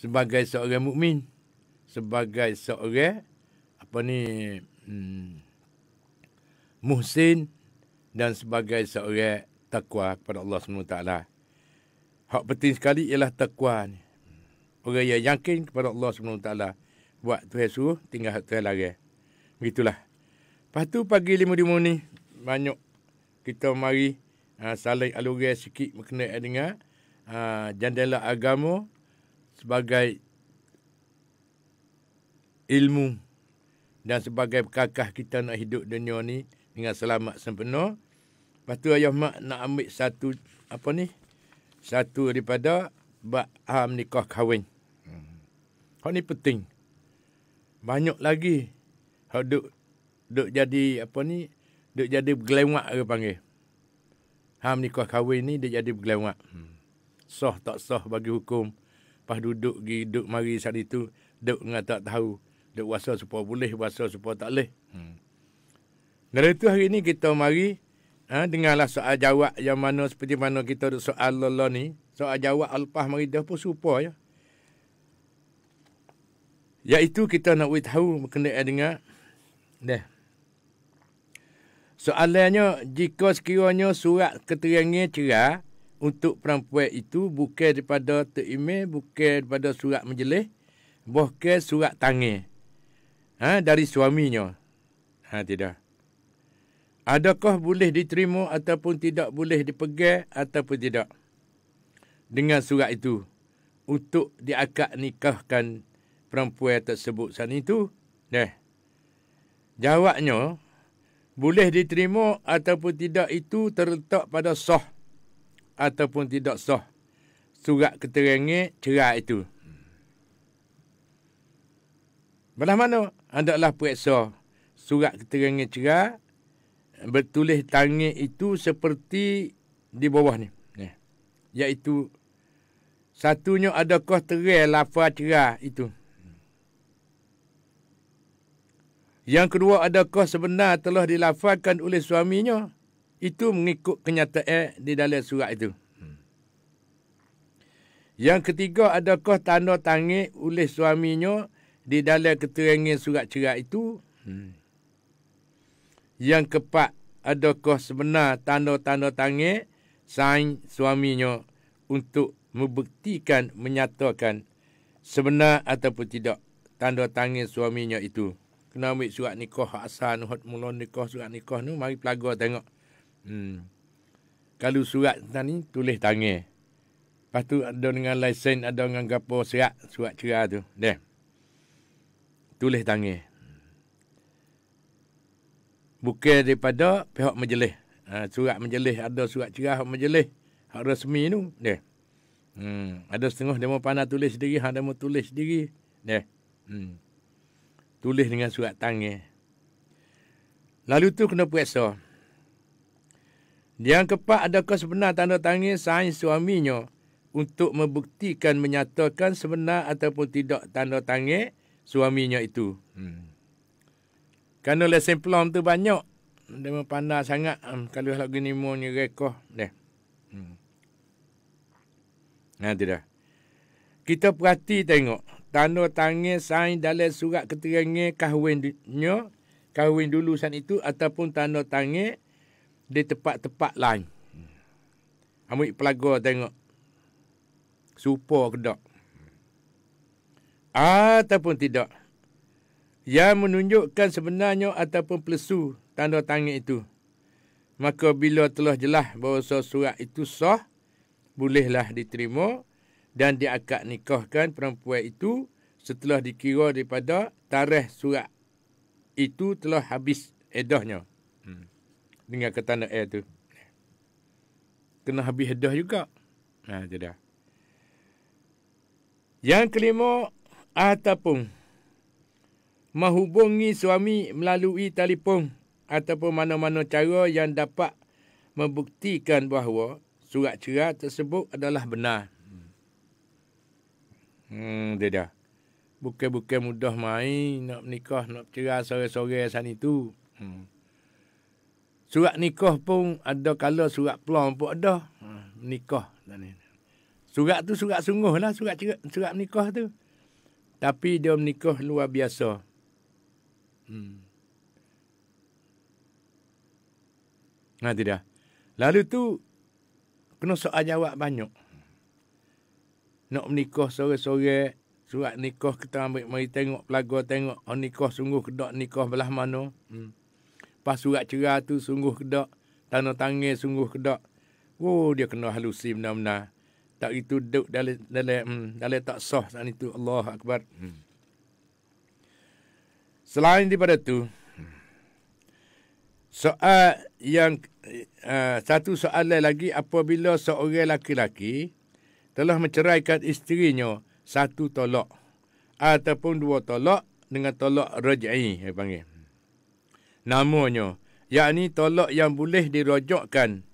sebagai seorang mukmin, sebagai seorang muhsin dan sebagai seorang takwa kepada Allah SWT. Hak penting sekali ialah takwa ni. Orang yang yakin kepada Allah SWT. Buat Tuhan suruh, tinggal Tuhan larang. Begitulah. Lepas tu pagi 5 ni, banyak kita mari saling aluran sikit berkenaan dengan jandela agama sebagai ilmu dan sebagai bekakah kita nak hidup dunia ni dengan selamat sempurna. Lepas tu ayah mak nak ambil satu daripada bab nikah kahwin. Hak ni penting. Banyak lagi hak duk jadi duk jadi bergelewak orang panggil. Nikah kahwin ni duk jadi bergelewak. Sah tak sah bagi hukum. Pas duduk mari saat itu duk ngata tak tahu. Duk wasa supaya boleh, wasa supaya tak boleh. Dari itu hari ni kita mari dengarlah soal jawab yang mana seperti mana kita duk soal Allah ni. Soal jawab lepas mari dah pun serupa ya. Iaitu kita nak tahu berkenaan dengan soalannya, jika sekiranya surat keterangan cerai untuk perempuan itu bukan daripada email, bukan daripada surat majlis, bukan surat tangan dari suaminya. Tidak. Adakah boleh diterima ataupun tidak boleh dipegang ataupun tidak dengan surat itu untuk diakad nikahkan perempuan tersebut saat itu? Jawabnya, boleh diterima ataupun tidak itu terletak pada sah ataupun tidak sah surat keterangan cerai itu. Belah mana? Hendaklah periksa surat keterangan cerai bertulis tangan itu seperti di bawah ni. Iaitu satunya, adakah terang lafaz cerai itu. Yang kedua, adakah sebenar telah dilafazkan oleh suaminya. Itu mengikut kenyataan di dalam surat itu. Yang ketiga, adakah tanda tangan oleh suaminya di dalam keterangan surat cerai itu. Yang keempat, adakah sebenar tanda-tanda tangan sign suaminya untuk membuktikan, menyatakan sebenar ataupun tidak tanda tangan suaminya itu. Kena ambil surat nikah asal mula nikah surat nikah ni, mari pelaga tengok. Kalau surat ni tulis tangan. Lepas tu ada dengan lesen, ada dengan gapo surat cerai tu. Tulis tangan. Bukan daripada pihak majlis. Surat majlis, ada surat cerai hak majlis, hak rasmi tu. Ada setengah dia mau pandai tulis sendiri, dia mau tulis sendiri. Tulis dengan surat tangan. Lalu tu kena periksa. Yang keempat, adakah sebenar tanda tangan sign suaminya untuk membuktikan, menyatakan sebenar ataupun tidak tanda tangan suaminya itu. Kerana lesen pelam tu banyak. Dia pandai sangat. Kalau lagi ni mau ni rekah. Tidak. Kita perhati tengok. Tanda tangan sign dalam surat keterangan kahwinnya, kahwin dulu saat itu, ataupun tanda tangan di tempat-tempat lain. Ambil pelaga tengok. Serupa ke tak? Ataupun tidak. Yang menunjukkan sebenarnya ataupun pelesu tanda tangan itu. Maka bila telah jelas bahawa surat itu sah, bolehlah diterima dan diakad nikahkan perempuan itu setelah dikira daripada tarikh surat itu telah habis eddahnya. Dengan ketanda tu. Kena habis eddah juga. Tidak. Yang kelima, ataupun menghubungi suami melalui telefon ataupun mana-mana cara yang dapat membuktikan bahawa surat cerai tersebut adalah benar. Tidak. Bukan mudah main nak menikah, nak bercerai sore-sore saat itu. Surat nikah pun ada, kalau surat pelang pun ada. Nikah. Surat tu surat sungguh lah, surat menikah tu. Tapi dia menikah luar biasa. Nah, tidak. Lalu tu, kena soal jawab banyak. Nak menikah sore-sore, surat nikah kita ambil, mari tengok pelaga, tengok nikah sungguh kedak, nikah belah mana. Pas surat cerah tu sungguh kedak, tanda tangan sungguh kedak. Oh, dia kena halusi benar-benar. Tak itu duduk dalam tak sah saat itu. Allah Akbar. Selain daripada tu, soal yang satu soalan lagi, apabila seorang laki-laki telah menceraikan isterinya satu tolak ataupun dua tolak dengan tolak raj'i, saya panggil. Namanya, yakni tolak yang boleh dirojokkan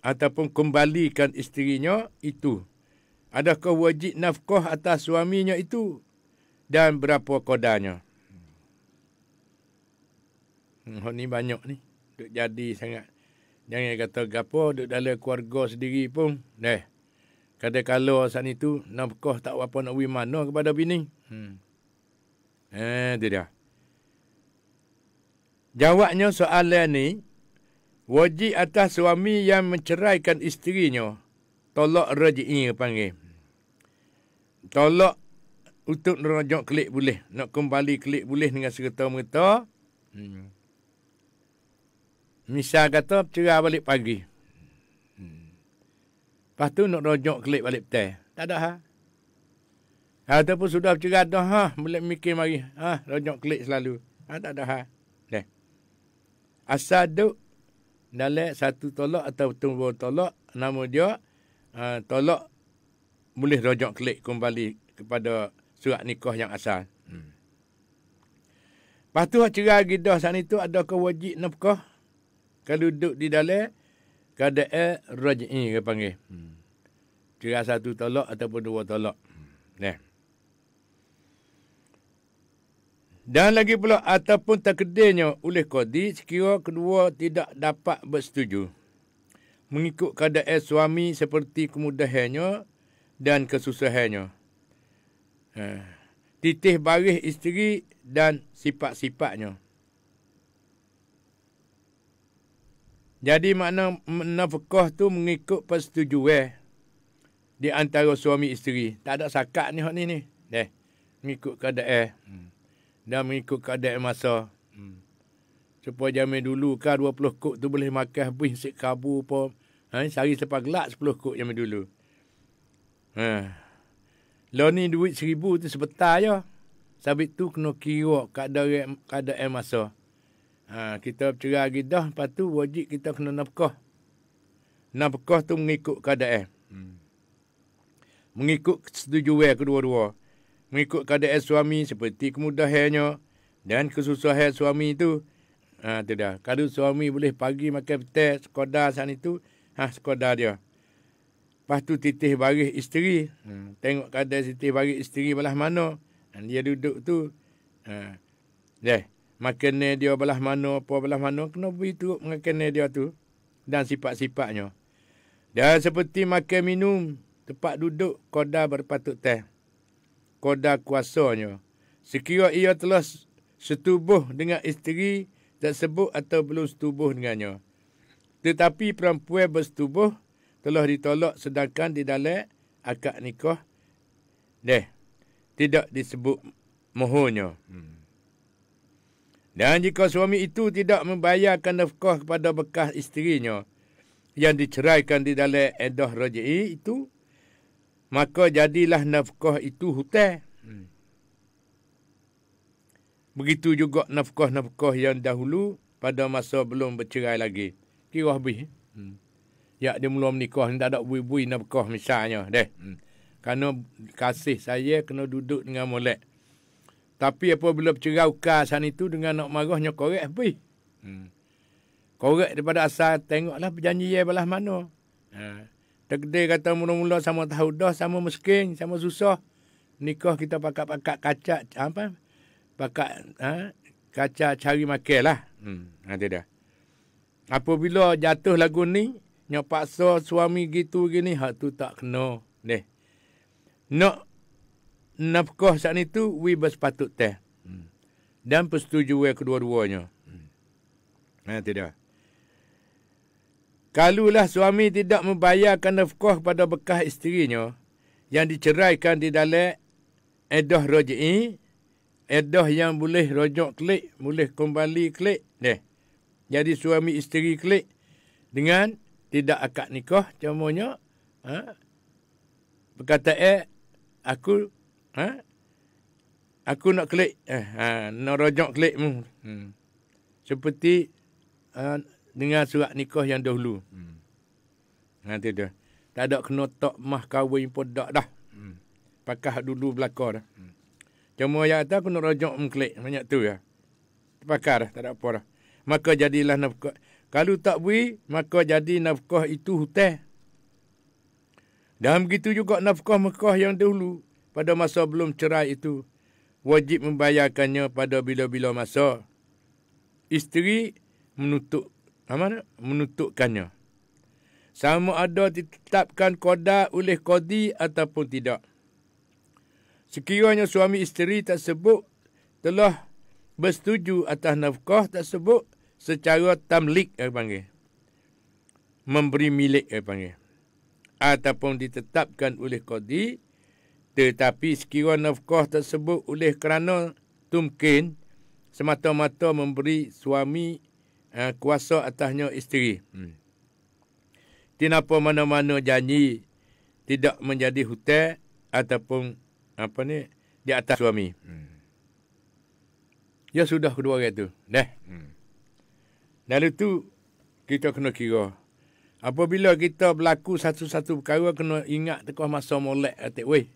ataupun kembalikan isterinya itu. Adakah wajib nafkah atas suaminya itu? Dan berapa kodanya? Ni banyak ni. Duk jadi sangat. Jangan kata gapo, duk dalam keluarga sendiri pun. Kadang-kala saat itu, nafkah tak apa nak beri mana kepada bini. Itu dia. Jawabnya soalan ni, wajib atas suami yang menceraikan isterinya. Tolak raj'i panggil. Tolak untuk merojok kelik boleh. Nak kembali kelik boleh dengan serta-merta. Misal kata cerah balik pagi. Lepas tu nak rojok kelik balik petang. Tak ada hal. Ataupun sudah cerah dah, boleh mikir mari. Rojok kelik selalu. Tak ada hal. Asal duk dalam satu tolak atau dua tolak, nama dia tolak boleh rojok kelik kembali kepada surat nikah yang asal. Lepas tu cerai gidah saat itu, adakah wajib nafkah? Kalau duduk di dalam keadaan raj'i, dia panggil. Cerai satu tolak ataupun dua tolak. Dan lagi pula, ataupun takdirnya oleh qadi sekira kedua tidak dapat bersetuju. Mengikut keadaan suami seperti kemudahannya dan kesusahannya. Titih baris isteri dan sifat-sifatnya. Jadi makna nafkah tu mengikut persetujuan di antara suami isteri. Tak ada sakat ni hak ni. Mengikut keadaan. Dan mengikut keadaan masa. Supaya zaman dulu kan 20 kok tu boleh makan habis sik kabu apa. Sehari selepas gelap 10 kok zaman dulu. Lo ni duit 1,000 tu sebentar je. Sabit tu kena kira keadaan masa. Kita bercerai gidah, lepas tu wajib kita kena nafkah. Nafkah tu mengikut keadaan. Mengikut kesetujuan kedua-dua. Mengikut keadaan suami seperti kemudahannya dan kesusahan suami itu. Tu dah. Kalau suami boleh pagi makan petang, sekadar saat itu, sekadar dia. Lepas tu titih baris isteri. Tengok keadaan titih baris isteri belah mana. Dia duduk tu. Makanan dia belah mana, apa belah mana. Kena beri turut makanan dia tu. Dan sifat-sifatnya. Dan seperti makan minum, tempat duduk, qada berpatut teh. Qada kuasanya. Sekira ia telah setubuh dengan isteri tersebut atau belum setubuh dengannya. Tetapi perempuan bersetubuh telah ditolak sedangkan di dalam akad nikah tidak disebut mohonnya. Dan jika suami itu tidak membayarkan nafkah kepada bekas isterinya yang diceraikan di dalam iddah raj'i itu, maka jadilah nafkah itu hutang. Begitu juga nafkah-nafkah yang dahulu pada masa belum bercerai lagi. Kira habis. Ya, dia mula menikah, tak ada bui-bui nafkah misalnya. Kerana kasih saya kena duduk dengan molek. Tapi apabila bercerai ukasan itu dengan nak marahnya korek habis. Korek daripada asal, tengoklah perjanjian belah mana. Takdir kata mula-mula sama tahu dah, sama miskin, sama susah. Nikah kita pakat-pakat kacak, pakat kacak cari makan lah. Nanti dah. Apabila jatuh lagu ni, nyak paksa suami gitu gini, hak tu tak kena. Deh. Nak nafkah saat itu wi bersepatut teh. Dan persetujuan kedua-duanya. Tidak. Kalulah suami tidak membayarkan nafkah kepada bekas isterinya yang diceraikan di dalam edah raj'i, edah yang boleh rojok kelik, boleh kembali kelik. Jadi suami isteri kelik dengan tidak akad nikah, contohnya berkata aku nak kelik, nak rojok kelik mu. Seperti dengan surat nikah yang dahulu. Nanti dah. Tak ada kena tok mah kahwin pun dak dah. Pakah dulu belaka dah. Cuma yang kata aku nak rojok mengklik. Banyak tu ya. Pakar dah. Tak ada apa dah. Maka jadilah nafkah. Kalau tak beri, maka jadi nafkah itu hutang. Dan begitu juga nafkah Mekah yang dahulu. Pada masa belum cerai itu. Wajib membayarkannya pada bila-bila masa. Isteri menuntutkannya. Sama ada ditetapkan qada oleh qadi ataupun tidak. Sekiranya suami isteri tersebut telah bersetuju atas nafkah tersebut secara tamlik panggil. Memberi milik panggil. Ataupun ditetapkan oleh qadi, tetapi sekiranya nafkah tersebut oleh kerana tumkin semata-mata memberi suami kuasa atasnya isteri. Kenapa mana-mana janji tidak menjadi hutang ataupun di atas suami. Ya sudah kedua orang tu. Lalu tu kita kena kira. Apabila kita berlaku satu-satu perkara kena ingat tekah masa molek atik weh.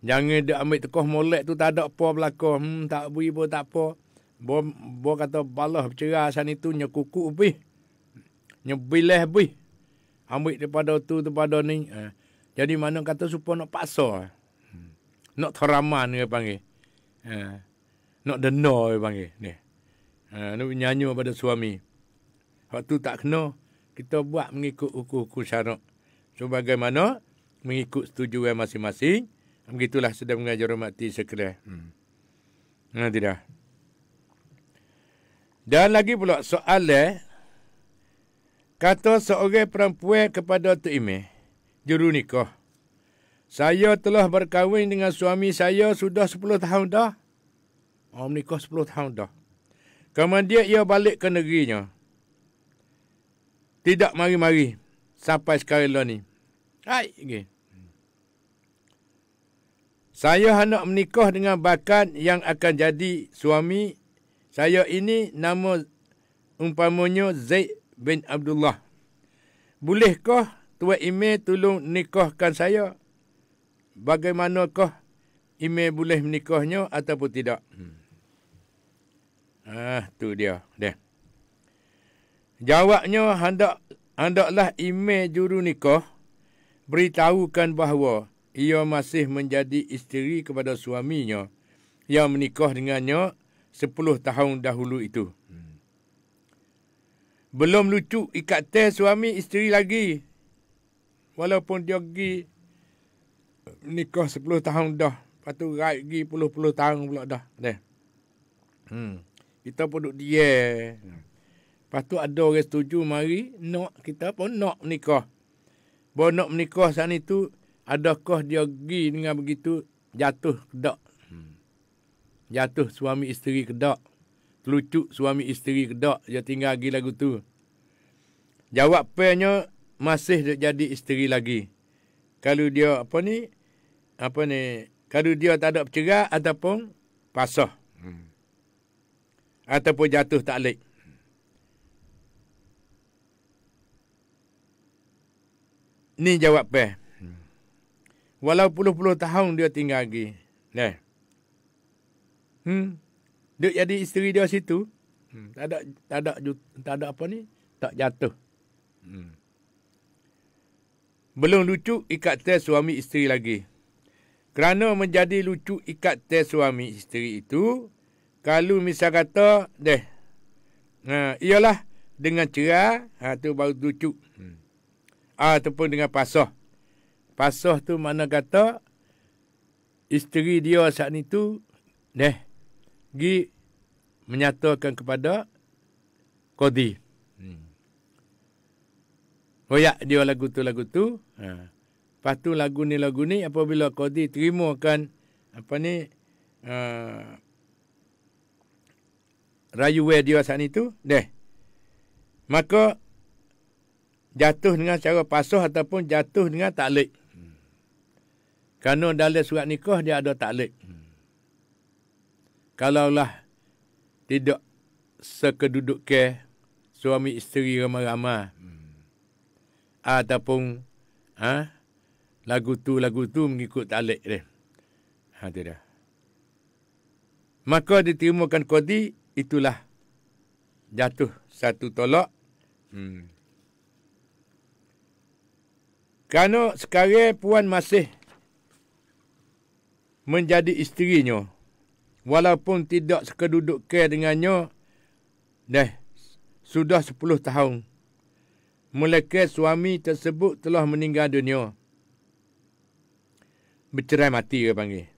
Jangan dia ambil tekah molek tu tak ada apa berlaku. Tak beri pun tak apa. Bo kata balah bercerah sana itu nyekuku bih. Nyebilah bih. Ambil daripada tu daripada ni. Jadi mana kata supaya nak paksa. Nak teraman dia panggil. Nak dena dia panggil. Nak nyanyi pada suami. Waktu tak kena, kita buat mengikut hukum-hukum syarak. So bagaimana? Mengikut setujuan masing-masing. Begitulah sedang mengajar hormati sekalian. Tidak. Dan lagi pula soalan, kata seorang perempuan kepada Tok Imeh, juru nikah, saya telah berkahwin dengan suami saya sudah 10 tahun dah. Menikah 10 tahun dah. Kemudian ia balik ke negerinya. Tidak mari-mari sampai sekarang lah ni. Hai, okay. Saya hendak menikah dengan bakal yang akan jadi suami saya ini, nama umpamanya Zaid bin Abdullah. Bolehkah Tuan Imeh tolong nikahkan saya? Bagaimanakah Imeh boleh menikahnya ataupun tidak? Tu dia. Jawabnya hendaklah Imeh juru nikah beritahukan bahawa ia masih menjadi isteri kepada suaminya yang menikah dengannya 10 tahun dahulu itu. Belum lucu ikatan suami isteri lagi. Walaupun dia pergi nikah 10 tahun dah. Lepas tu raih pergi puluh-puluh tahun pula dah. Kita pun duduk dia. Lepas tu ada orang setuju mari. Nak, kita pun nak menikah. Bahawa nak menikah saat itu, adakah dia pergi dengan begitu jatuh kedak. Jatuh suami isteri kedak. Telucuk suami isteri kedak. Dia tinggal lagi lagu tu. Jawapannya masih jadi isteri lagi. Kalau dia kalau dia tak ada bercerai ataupun pasah. Ataupun jatuh taklid. Ni jawapan. Walau puluh-puluh tahun dia tinggal lagi. Dia jadi isteri dia situ. Tak ada apa ni? Tak jatuh. Belum lucu ikatan suami isteri lagi. Kerana menjadi lucu ikatan suami isteri itu, kalau misal kata, ialah dengan cerai, tu baru lucu. Ataupun dengan pasah. pasah tu mana kata isteri dia saat itu pergi menyatakan kepada qadi. Royak dia lagu tu. Lepas tu lagu ni apabila qadi terimakan rayuan dia saat itu, maka jatuh dengan cara pasah ataupun jatuh dengan taklid. Kerana dalam surat nikah dia ada taklid. Kalaulah tidak sekedudukan suami isteri ramai-ramai, ataupun lagu tu mengikut taklid dia. Tu dah. Maka diterimakan qadi, itulah jatuh satu tolak. Kerana sekarang puan masih menjadi isterinya, walaupun tidak sekedudukan dengannya, sudah 10 tahun. Mulakan suami tersebut telah meninggal dunia. Bercerai mati dia panggil.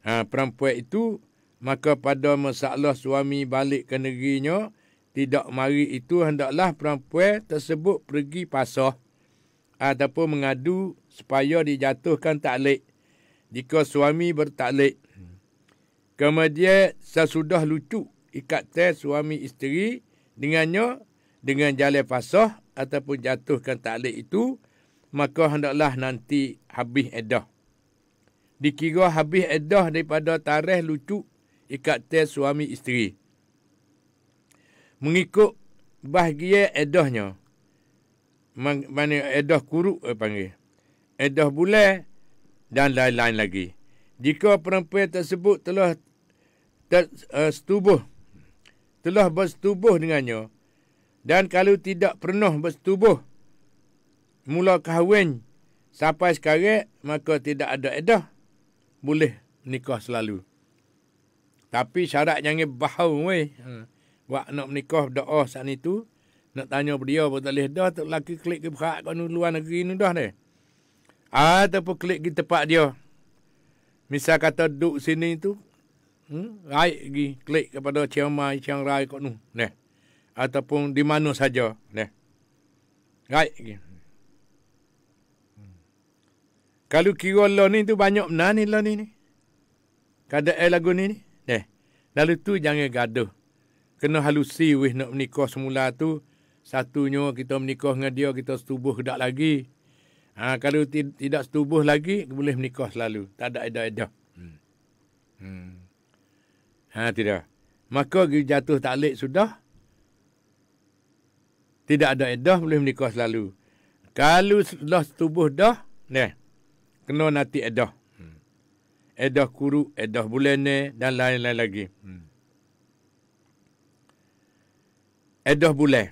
Perempuan itu, maka pada masalah suami balik ke negerinya, tidak mari itu, hendaklah perempuan tersebut pergi pasah ataupun mengadu supaya dijatuhkan taklid. Jika suami bertaklid, kemudian sesudah lucu ikatan suami isteri dengannya dengan jalan pasah ataupun jatuhkan taklid itu, maka hendaklah nanti habis iddah. Dikira habis iddah daripada tarikh lucu ikatan suami isteri. Mengikut bahagian iddahnya. Mana iddah kuruk panggil. Iddah bulan dan lain-lain lagi. Jika perempuan tersebut telah bersetubuh dengannya, dan kalau tidak pernah bersetubuh mula kahwin sampai sekarang, maka tidak ada iddah, boleh nikah selalu. Tapi syarat jangan bahau weh. Wak nak menikah doa saat itu, nak tanya dia boleh dah, tak laki klik ke berat kat luar negeri ni dah deh. Ataupun klik di tempat dia. Misal kata duduk sini tu, raik pergi klik kepada Chiang Mai, Chiang Rai kat nu. Ataupun di mana saja. Raik pergi. Kalau kira law ni tu banyak benar ni law ni. Kadang lagu ni. Lalu tu jangan gaduh. Kena halusi weh nak menikah semula tu. Satunya kita menikah dengan dia, kita setubuh kedak lagi. Kalau tidak setubuh lagi, boleh menikah selalu. Tak ada iddah. Tidak. Maka jatuh taklid sudah. Tidak ada iddah, boleh menikah selalu. Kalau sudah setubuh dah, kena nanti iddah. Iddah kuruk, iddah bulan dan lain-lain lagi. Iddah bulan.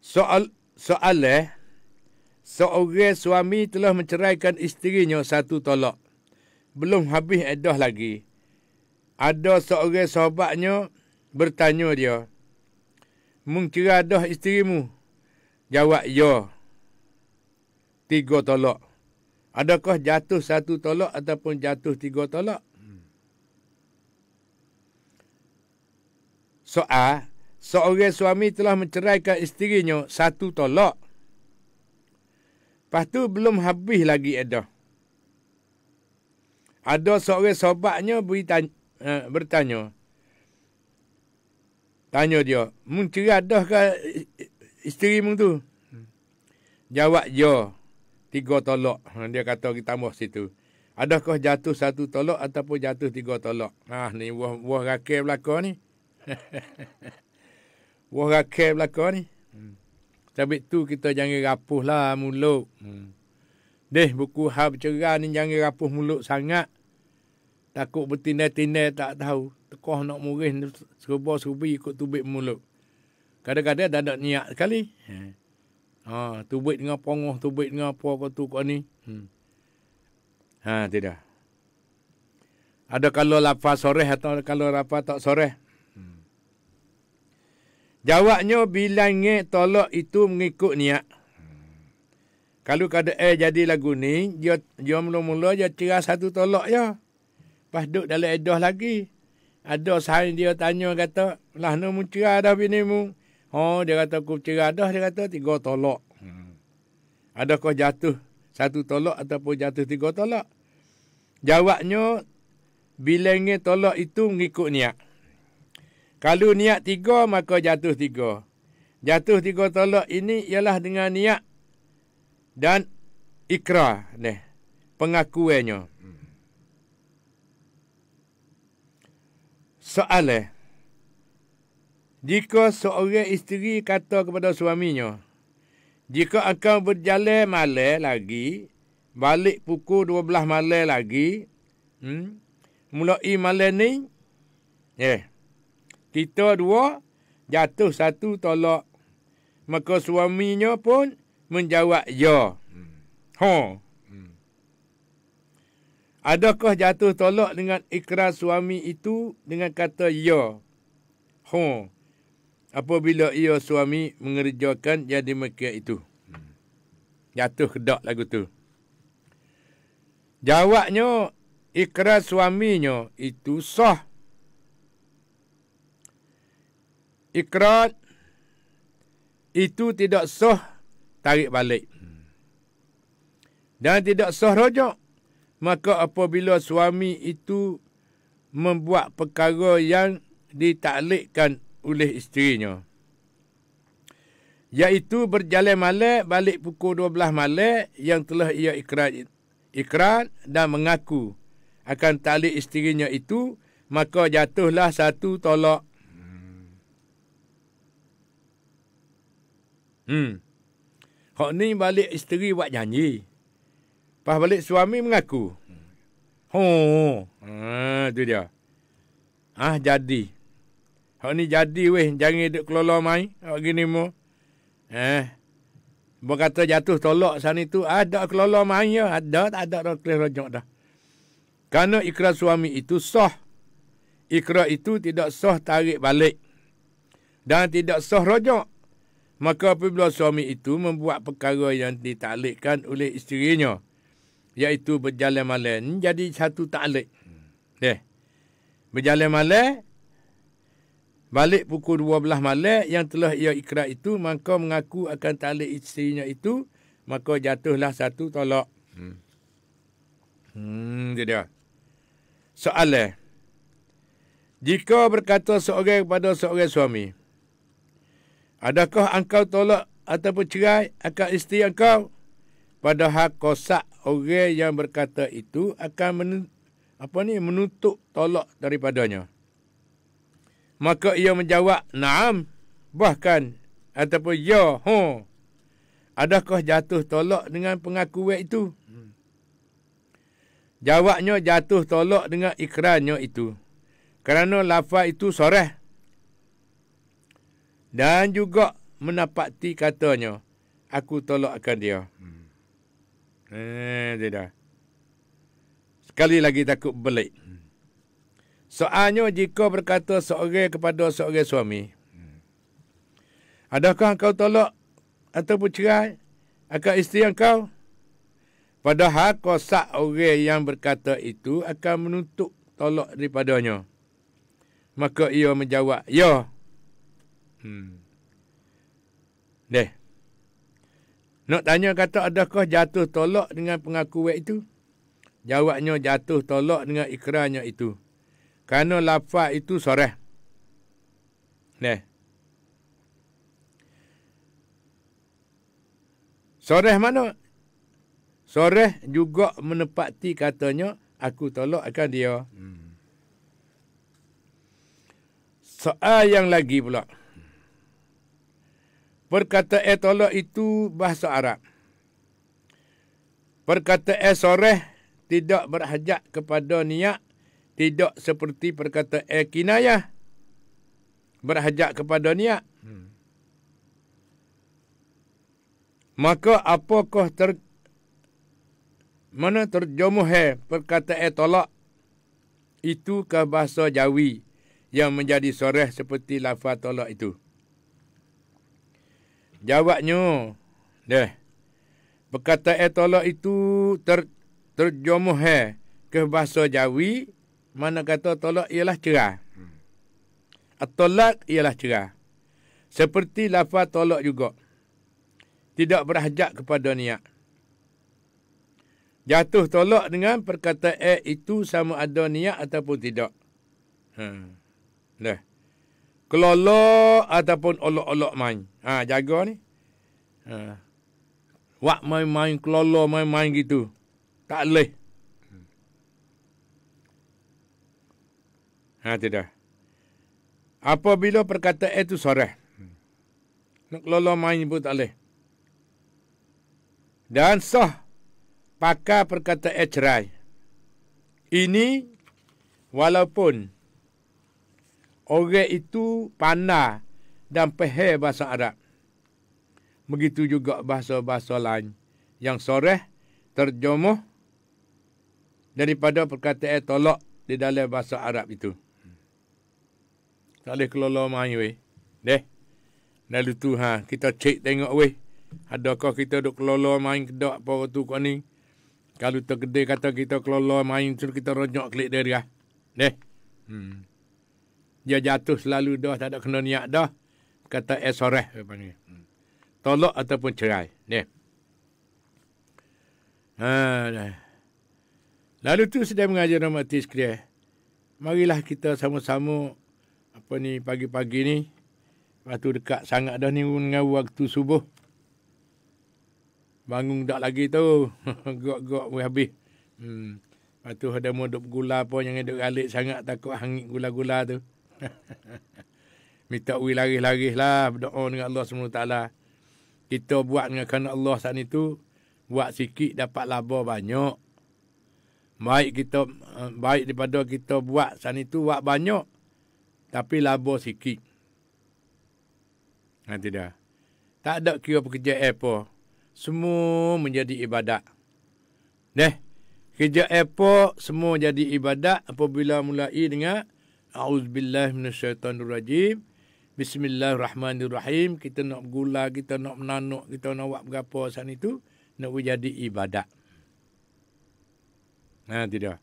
Soalan, seorang suami telah menceraikan isterinya satu tolak. Belum habis iddah lagi. Ada seorang sahabatnya bertanya dia, "Mengcerai dah isterimu?" Jawab, "Ya." 3 tolak. Adakah jatuh satu tolak ataupun jatuh 3 tolak? Soal, seorang suami telah menceraikan isterinya satu tolak. Lepas tu belum habis lagi iddah. Ada seorang sahabatnya bertanya. Tanya dia, "Mencerai dah ke isterimu tu?" Jawab, "Ya." 3 tolak. Dia kata kita tambah situ. Adakah jatuh satu tolak ataupun jatuh 3 tolak? Ni buah rakyat belakang ni. Buah rakyat belakang ni. Sebab tu kita jangan rapuh lah mulut. Buku hal bercerai ni jangan rapuh mulut sangat. Takut bertindak-tindak tak tahu. Tekoh nak murih serba-serbi ikut tubik mulut. Kadang-kadang tak ada niat sekali. Tubik dengan pongoh, tubik dengan apa kau tu kau ni. Tidak. Ada kalau lafaz soreh atau kalau lafaz tak soreh. Jawabnya bila tolak itu mengikut niat. Kalau kada jadi lagu ni, dia mula-mula dia cerah satu tolak ya. Lepas duduk dalam edah lagi. Ada sahaja dia tanya kata, lah no mu cerah dah bini mu. Oh, dia kata aku cerah dah, dia kata 3 tolak. Adakah jatuh 1 tolak ataupun jatuh 3 tolak? Jawabnya, bilangnya tolak itu mengikut niat. Kalau niat 3, maka jatuh 3. Jatuh 3 tolak ini ialah dengan niat dan ikrar. Pengakuannya. Soalan. Jika seorang isteri kata kepada suaminya, jika engkau berjalan malam lagi, balik pukul 12 malam lagi, mulai malam ni, kita dua jatuh 1 tolak. Maka suaminya pun menjawab ya. Adakah jatuh tolak dengan ikrar suami itu dengan kata ya? Apabila ia suami mengerjakan yang demikian itu. Jatuh kedak lagu tu. Jawabnya, ikrar suaminya itu sah. Ikrar itu tidak sah tarik balik. Dan tidak sah rojak. Maka apabila suami itu membuat perkara yang ditaklikkan oleh isterinya, iaitu berjalan malam balik pukul 12 malam yang telah ia ikrar dan mengaku akan taklik isterinya itu, maka jatuhlah 1 tolak. Hak ni balik isteri buat janji. Pas balik suami mengaku. Tu dia. Jadi. Hak ni jadi weh, jangan duk kelola mai. Hak gini mo. Berkata jatuh tolak sana tu, ada kelola mai ya, ada tak ada dah kelih rojak dah. Kerana ikrar suami itu sah. Ikrar itu tidak sah tarik balik. Dan tidak sah rojak. Maka apabila suami itu membuat perkara yang ditaklikkan oleh isterinya, iaitu berjalan malam, jadi 1 taklik. Berjalan malam, balik pukul 12 malam yang telah ia ikrar itu, maka mengaku akan taklik isterinya itu, maka jatuhlah 1 tolak. Itu dia. Soalan. Jika berkata seorang kepada seorang suami, adakah engkau tolak ataupun cerai akan isteri engkau? Padahal kosak orang yang berkata itu akan menuntut tolak daripadanya. Maka ia menjawab, naam, bahkan, ataupun ya, adakah jatuh tolak dengan pengakuan itu? Jawabnya jatuh tolak dengan ikrarnya itu. Kerana lafaz itu soreh. Dan juga menapati katanya, aku tolak akan dia. Tidak. Sekali lagi takut belik. Soalnya jika berkata seorang kepada seorang suami, adakah engkau tolak ataupun cerai akan isteri engkau? Padahal kosak orang yang berkata itu akan menuntut tolak daripadanya. Maka ia menjawab, ya. Nak tanya kata adakah jatuh tolak dengan pengakuan itu? Jawabnya jatuh tolak dengan ikrarnya itu. Kerana lafaz itu soreh. Soreh mana? Soreh juga menepati katanya, aku tolak akan dia. Soal yang lagi pula. Perkataan tolak itu bahasa Arab. Perkataan soreh tidak berhajat kepada niat, tidak seperti perkataan kinayah berhajat kepada niat. Maka apakah terjemuh perkataan tolak itu ke bahasa Jawi yang menjadi soreh seperti lafaz tolak itu? Jawabnya, perkataan tolak itu terjemuh ke bahasa Jawi, mana kata tolak ialah cerah. At-talaq ialah cerah. Seperti lafaz tolak juga. Tidak berhajat kepada niat. Jatuh tolak dengan perkataan itu sama ada niat ataupun tidak. Dah. Kelolo ataupun olok-olok main. Jaga ni. Wak main-main, kelolo main-main gitu. Tak boleh. Tidak. Apabila perkataan itu soreh. Nak kelolo main pun tak boleh. Dan sah pakai perkataan cerai. Ini walaupun orang itu pandai dan faham bahasa Arab. Begitu juga bahasa-bahasa lain yang soreh terjemuh daripada perkataan tolak di dalam bahasa Arab itu. Tak boleh kelolo main weh. Deh. Lalu tu kita cek tengok weh. Adakah kita duk kelolo main kedak apa tu kau ni? Kalau tergede kata kita kelolo main tu kita rojok klik dia. Deh. Dia jatuh selalu dah, tak ada kena niat dah. Kata soreh panggil. Tolak ataupun cerai. Deh. Lalu tu sedang mengajar mati sekalian. Marilah kita sama-sama pagi-pagi ni. Waktu dekat sangat dah ni dengan waktu subuh. Bangun tak lagi tu. Gok-gok habis. Lepas tu ada mau duk gula apa yang duk galik sangat takut hangit gula-gula tu. Minta laris-laris lah. Berdoa dengan Allah SWT. Kita buat dengan kerana Allah saat itu. Buat sikit dapat laba banyak. Baik daripada kita buat saat itu buat banyak. Tapi laba sikit. Tidak. Tak ada kira pekerjaan apa. Semua menjadi ibadat. Kerja apa semua jadi ibadat apabila mulai dengan A'udzubillah minasyaitanirrajim. Bismillahirrahmanirrahim. Kita nak gula, kita nak menanuk, kita nak buat berapa saat itu. Nak jadi ibadat. Tidak.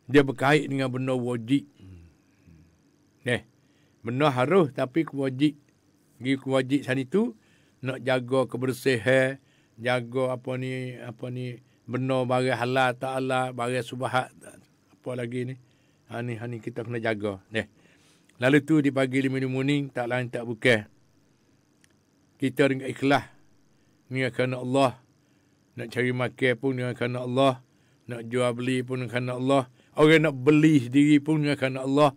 Dia berkait dengan benda wajib. Benda harus tapi kewajib. Kewajib saat itu nak jaga kebersihan, jaga apa ni benda barang halal tak halal, barang subhat apa lagi ni. Ni kita kena jaga. Lalu tu di pagi 5 morning tak lain tak bukan. Kita dengan ikhlas dengan kerana Allah. Nak cari makan pun dengan kerana Allah. Nak jual beli pun dengan kerana Allah. Orang nak beli sendiri pun dengan kerana Allah.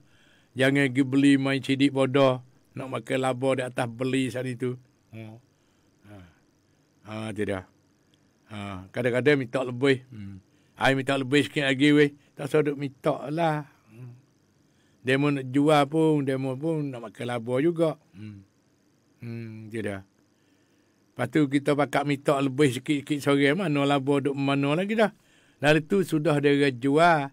Jangan pergi beli main cidik bodoh. Nak makan laba di atas beli saat itu. Tidak. Kadang-kadang minta lebih. I minta lebih sikit lagi weh. Tak usah duk minta lah. Demo nak jual pun, demo pun nak makan laba juga. Tidak. Lepas tu kita pakat minta lebih sikit-sikit sore. Mana laba duk mana lagi dah. Lalu tu sudah dia jual.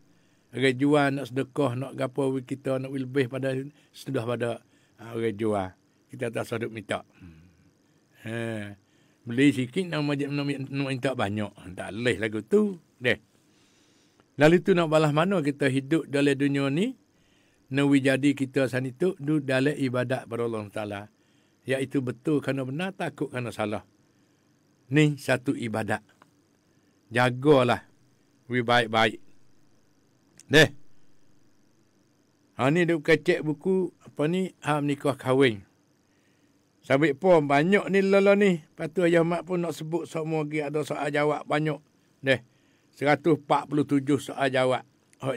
Dia jual nak sedekah, nak gapo kita nak lebih pada sudah pada orang jual. Kita tak usah duk minta. Beli sikit nak minta banyak. Tak boleh lagu tu. Lalu tu nak balas mana kita hidup dalam dunia ni. Nawi jadi kita sana itu dalam ibadat pada Allah Ta'ala. Iaitu betul kerana benar, takut kerana salah. Ni satu ibadat. Jagalah. Baik-baik. Ni dia kecek buku nikah kahwin. Sampai pun banyak ni lala ni. Lepas tu Ayah Mat pun nak sebut semua lagi ada soal jawab banyak. 147 soal jawab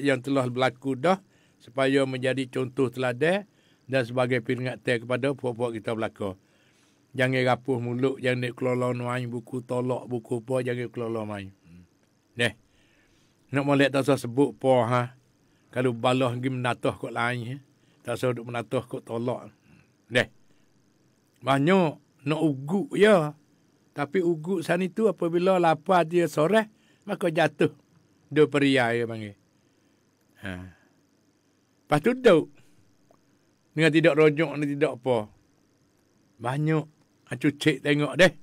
yang telah berlaku dah supaya menjadi contoh teladan dan sebagai peringatan kepada puak-puak kita belaka. Jangan rapuh mulut, jangan kelola main buku tolak, buku apa, jangan kelola main. Nak molek tak usah sebut apa Kalau balah pergi menatah kot lain, tak usah duk menatah kot tolak. Banyak nak ugut ya. Tapi ugut sana itu apabila lapar dia soreh, maka jatuh. Dua peria dia panggil. Lepas tu duduk. Dengan tidak rojok ni tidak apa. Banyak. Acu cek tengok deh.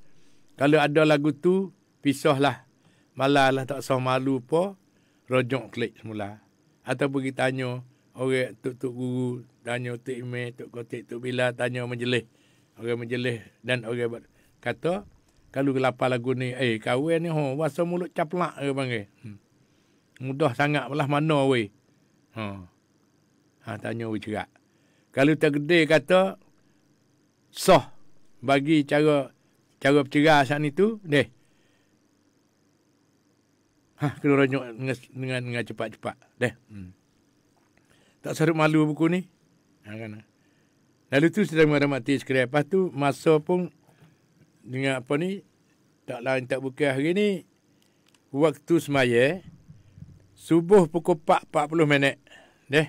Kalau ada lagu tu, pisah lah. Malah lah tak sah malu apa. Rojok klik semula. Ataupun kita tanya orang tuk guru, tanya tuk email, tuk kotik, tuk bila, tanya menjelih. Orang menjelih dan orang kata, kalau kelapa lagu ni, kahwin ni, wasa mulut caplak ke panggil. Mudah sangat belah mana weh. Tanya weh cerak. Kalau tergede kata, sah bagi cara bercerah saat itu, deh. Kena ronyok dengan cepat-cepat. Deh. Tak sarut malu buku ni. Kan. Lalu tu sedang mati sekalian. Lepas tu masa pun dengan apa ni, tak lain tak bukan hari ni. Waktu semaya, subuh pukul 4:40 minit. Deh.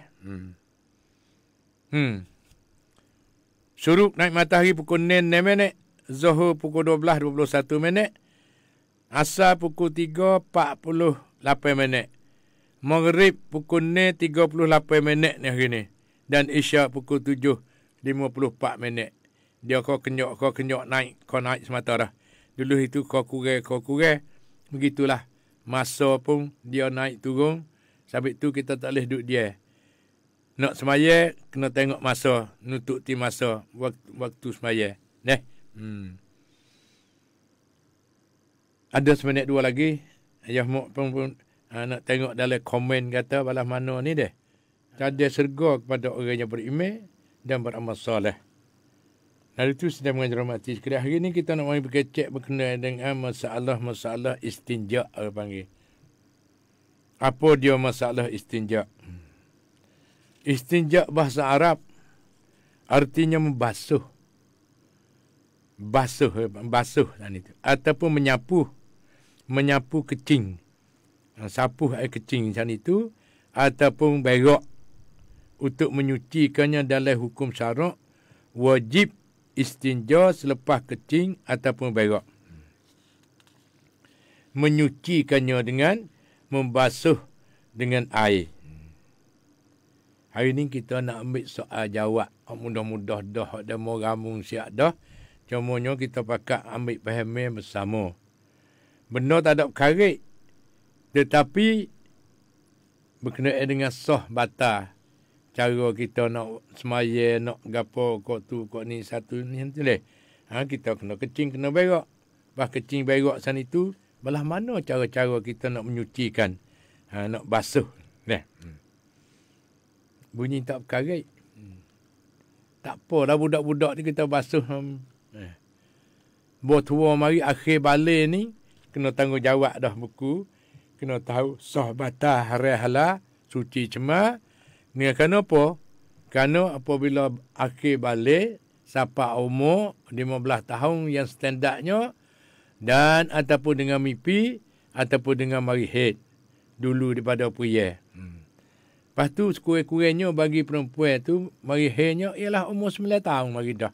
Syuruk naik matahari pukul 6 minit. Zuhur pukul 12:21 minit. Asar pukul 3:48 minit. Maghrib pukul 6:38 minit ni hari ni. Dan Isyak pukul 7:54 minit. Dia kau kenyok naik. Kau naik semata dah. Dulu itu kau kurang. Begitulah. Masa pun dia naik turun. Sampai tu kita tak boleh duduk dia. Nak semaya, kena tengok masa. Nutuk ti masa. Waktu semaya. Ada seminit 2 lagi. Ayah Mok pun nak tengok dalam komen kata balas mana ni deh. Ada serga kepada orang yang beriman dan beramal soleh. Lalu itu sedang menghormati sekalian. Hari ni kita nak mari berkecek berkenaan dengan masalah istinja. Orang panggil. Apa dia masalah istinja? Istinja bahasa Arab artinya membasuh. Basuh dan itu. Ataupun menyapu kecing. Sapu air kecing macam itu. Ataupun berak. Untuk menyucikannya dalam hukum syarak. Wajib istinja selepas kecing ataupun berak. Menyucikannya dengan membasuh dengan air. Hari ni kita nak ambil soal jawab. Mudah-mudah dah ada mau ramung siap dah. Cumanya kita pakat ambil faham bersama. Benda tak ada berkarit. Tetapi berkenaan dengan sah batal. Cara kita nak semaya, nak gapo, kok tu, kok ni, satu ni, nanti leh. Kita kena kecing, kena berak. Bah kecing berak sana itu, belah mana cara-cara kita nak menyucikan. Nak basuh. Bunyi tak berkarit. Tak apa dah budak-budak ni kita basuh. Buat tua mari akhir balik ni, kena tanggungjawab dah buku. Kena tahu sah batal hari halal, suci cemar. Ni kerana apa? Kerana apabila akhir balik, sampai umur 15 tahun yang standardnya, dan ataupun dengan mimpi, ataupun dengan mari haid. Dulu daripada pria. Lepas tu sekurang-kurangnya bagi perempuan tu, mari haidnya ialah umur 9 tahun mari dah.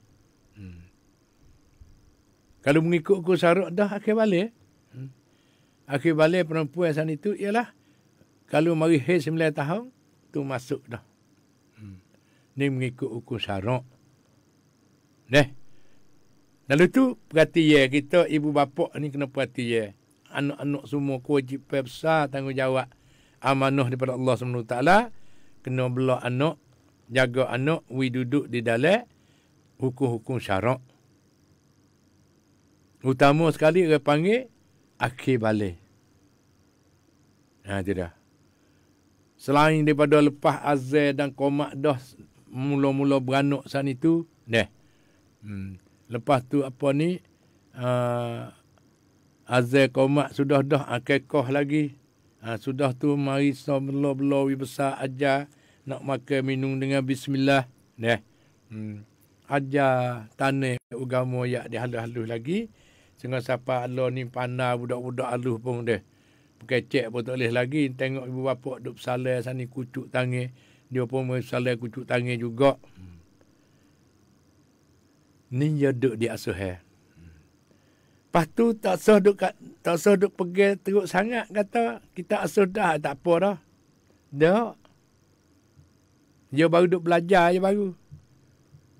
Kalau mengikut hukum syarak dah akhir balik. Akhir balik perempuan sana itu ialah kalau mari haid 9 tahun, tu masuk dah. Ni mengikut hukum syarak. Lalu tu perhati ya, kita ibu bapa ni kena perhati ya. Anak-anak semua kewajipan besar tanggungjawab amanah daripada Allah SWT. Kena bela anak, jaga anak, duduk di dalam hukum-hukum syarak. Utama sekali orang panggil akhir balik. Itu dah. Selain daripada lepas azan dan qomat dah mula-mula beranak sana itu, lepas tu apa ni, azan qomat sudah dah akikah lagi. Sudah tu mari bela-bela besar ajar nak makan minum dengan bismillah. Ajar tanah agama yang dihalus-halus lagi. Sehingga siapa Allah ni pandai budak-budak halus pun dia. Kecek pun tak boleh lagi. Tengok ibu bapa duduk bersalah sana kucuk tangan. Dia pun bersalah kucuk tangan juga. Ni dia duduk di asuhan. Lepas tu tak sah duduk pergi teruk sangat kata. Kita asuh dah tak apa dah. Dah. Dia baru duduk belajar je baru.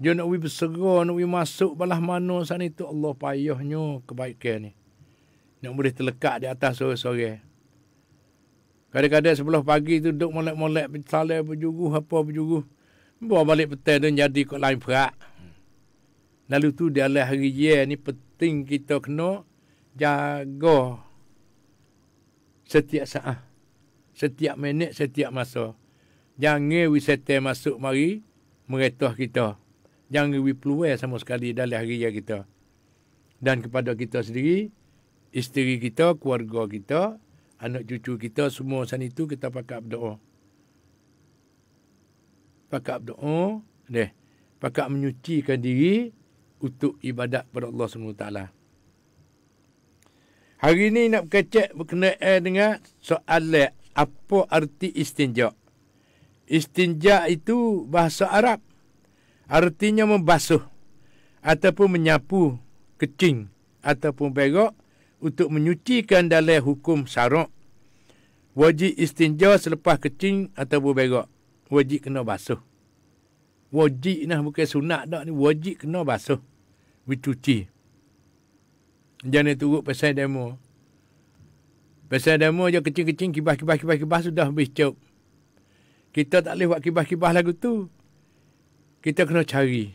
Dia nak bersegera, nak masuk balah mana sana itu. Allah payahnya kebaikan ni. Nak boleh terlekat di atas sore-sore. Kadang-kadang 10 pagi tu duduk molek-molek, bersalai, berjuruh, apa berjuruh. Bawa balik petang tu jadi kot lain perak. Lalu tu dalam hari ye ni penting kita kena jaga setiap saat, setiap minit, setiap masa. Jangan wisata masuk mari meretah kita. Jangan peluang sama sekali dalam hari ye kita. Dan kepada kita sendiri, isteri kita, keluarga kita, anak cucu kita, semua sana itu kita pakat berdoa. Pakat berdoa, pakat menyucikan diri untuk ibadat kepada Allah SWT. Hari ini nak berkecek berkenaan dengan soalan apa arti istinja. Istinja itu bahasa Arab. Artinya membasuh ataupun menyapu kecing ataupun berak untuk menyucikan dalam hukum syarak. Wajib istinja selepas kecing ataupun berak. Wajib kena basuh. Wajib nah, bukan sunat dak ni. Wajib kena basuh. Dicuci. Jangan turut pasal demo. Pasal demo je kecing-kecing, kibas sudah habis cop. Kita tak boleh buat kibas-kibas lagu tu. Kita kena cari.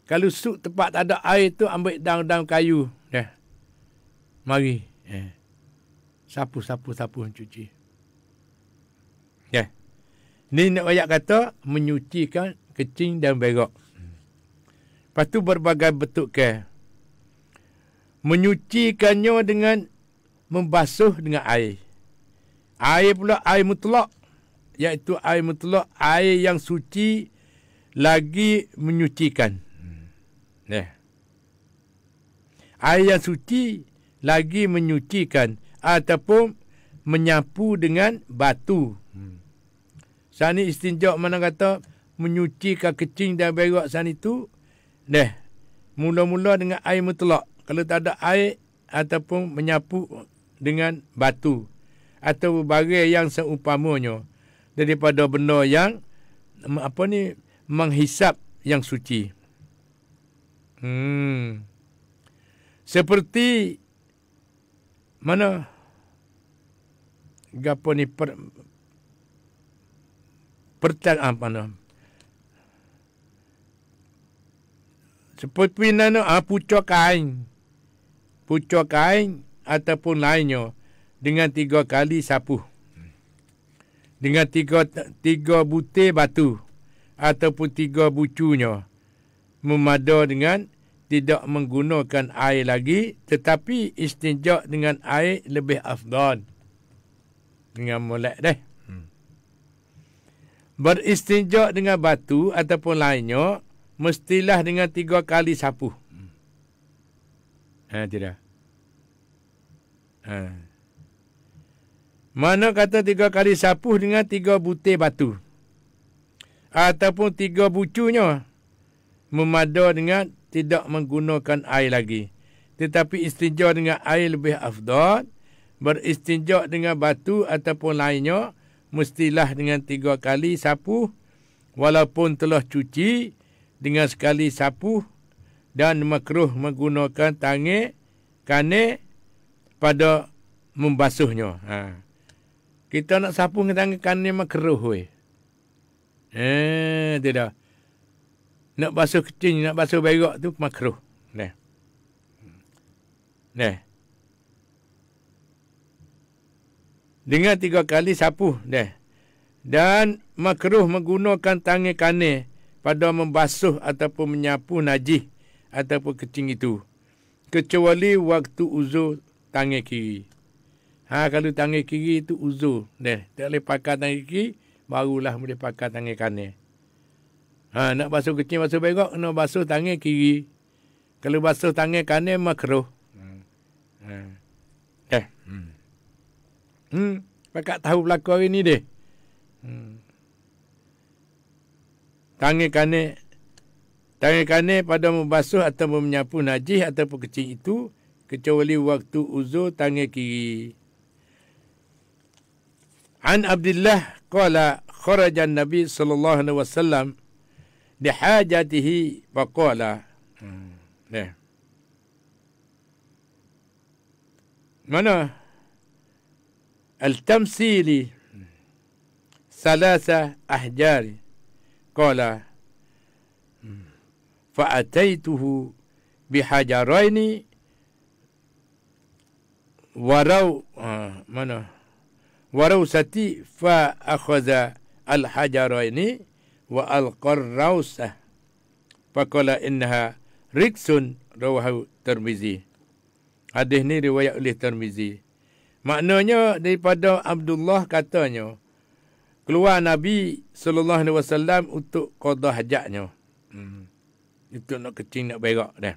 Kalau suk tempat tak ada air tu, ambil daun-daun kayu. Mari. Sapu cuci. Ni nak ayat kata menyucikan kecing dan berak. Lepas tu berbagai bentuk ke. Menyucikannya dengan membasuh dengan air. Air pula air mutlak. Iaitu air mutlak, air yang suci lagi menyucikan. Air yang suci lagi menyucikan ataupun menyapu dengan batu. Sani istinja mana kata menyucikan kecing dan berak sani tu. Mula-mula dengan air mutlak. Kalau tak ada air ataupun menyapu dengan batu atau barang yang seumpamanya daripada benda yang menghisap yang suci. Seperti mana gapo ni seperti pucuk kain ataupun lainnya dengan 3 kali sapu, dengan tiga butir batu ataupun 3 bucunya, memada dengan tidak menggunakan air lagi, tetapi istinja dengan air lebih afdal. Dengan molek Beristinja dengan batu ataupun lainnya, mestilah dengan 3 kali sapu. Tidak. Mana kata 3 kali sapu dengan 3 butir batu ataupun 3 bucunya, memada dengan tidak menggunakan air lagi, tetapi istinja dengan air lebih afdal. Beristinja dengan batu ataupun lainnya, mestilah dengan 3 kali sapu, walaupun telah cuci dengan sekali sapu, dan makruh menggunakan tangan kanan pada membasuhnya. Kita nak sapu dengan tangan kanan makruh weh. Tidak. Nak basuh kecing, nak basuh berak tu makruh. Dengan 3 kali sapu. Dan makruh menggunakan tangan kanan pada membasuh ataupun menyapu najis ataupun kecing itu, kecuali waktu uzur tangan kiri. Kalau tangan kiri itu uzur, tak boleh pakai tangan kiri, barulah boleh pakai tangan kanan. Nak basuh kecing, basuh berak, kena basuh tangan kiri. Kalau basuh tangan kanan, makruh. Pakat tahu berlaku hari ni deh. Tangan kanan pada membasuh atau menyapu najis ataupun kecing itu, kecuali waktu uzur tangan kiri. An Abdullah qala kharaja Nabi sallallahu alaihi wasallam li hajatihi faqala. mana al-tamsili salasa ahjari qala fa'ataituhu bihajaraini warau sati fa akhadha al-hajaraini wa al-qarrausah faqala innaha riksun rawahu Tirmizi. Hadis ni riwayat oleh Tirmizi. Maknanya daripada Abdullah katanya keluar Nabi SAW untuk qada hajatnya. Itu nak kecing nak berak dah.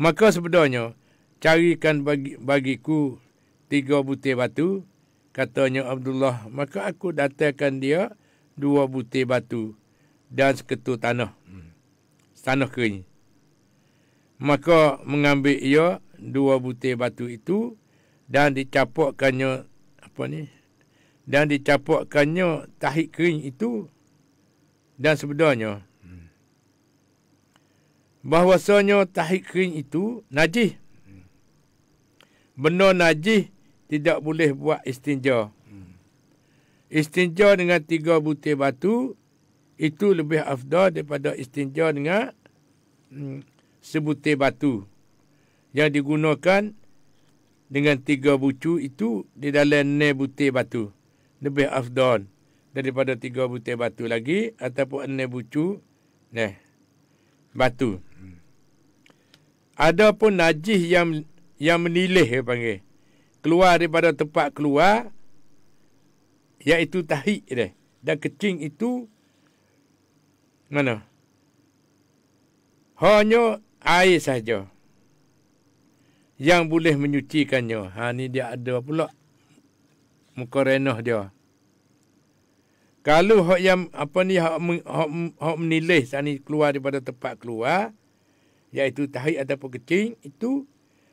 Maka sebenarnya carikan bagiku 3 butir batu, katanya Abdullah. Maka aku datangkan dia 2 butir batu dan seketul tanah. Tanah kering. Maka mengambil ia 2 butir batu itu dan dicapukkannya dan dicapukkannya tahi kering itu, dan sebenarnya bahwasanya tahi kering itu najis. Benda najis tidak boleh buat istinja. Istinja dengan 3 butir batu itu lebih afdal daripada istinja dengan sebutir batu yang digunakan dengan 3 bucu itu di dalam 6 butir batu. Lebih afdal daripada 3 butir batu lagi ataupun 6 bucu batu. Ada pun najis yang menilih panggil, keluar daripada tempat keluar, iaitu tahi dia. Dan kecing itu mana? Hanya air saja yang boleh menyucikannya. Ni dia ada pula muka renah dia. Kalau hak yang hak menilih sani keluar daripada tempat keluar, iaitu tahi ataupun kecing, itu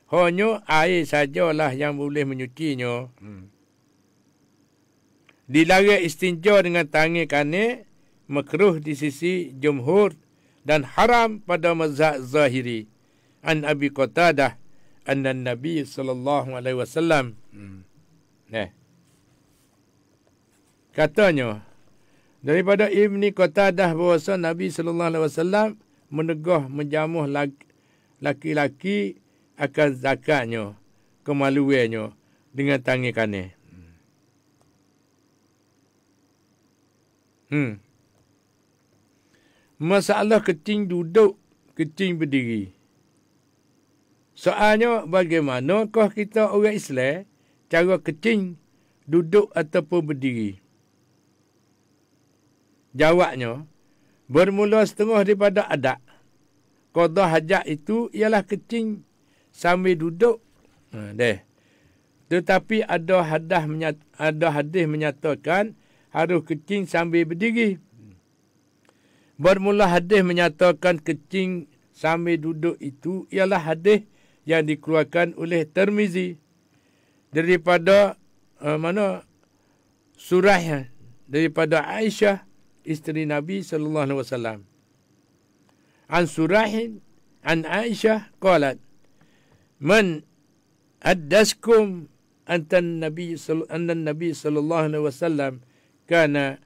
hanya air sajalah yang boleh menyucinya. Dilarang istinja dengan tangan kanan, makruh di sisi jumhur dan haram pada mazhab Zahiri. An Abi Qatadah anna Nabi sallallahu alaihi wasallam katanya daripada Ibni Qatadah bahawa Nabi sallallahu alaihi wasallam menegah menjamuh laki-laki akan zakatnya, kemaluannya dengan tangan kanan. Masalah kecing duduk, kecing berdiri. Soalnya bagaimanakah kita orang Islam cara kecing duduk ataupun berdiri? Jawabnya, bermula setengah daripada adat. Qada hajat itu ialah kecing sambil duduk. Tetapi ada hadis menyatakan harus kecing sambil berdiri. Bermula hadis menyatakan kecing sambil duduk itu ialah hadis yang dikeluarkan oleh Tirmizi daripada surah daripada Aisyah isteri Nabi sallallahu alaihi wasallam. An surahin an Aisyah qalat man addaskum anna Nabi sallallahu alaihi wasallam kana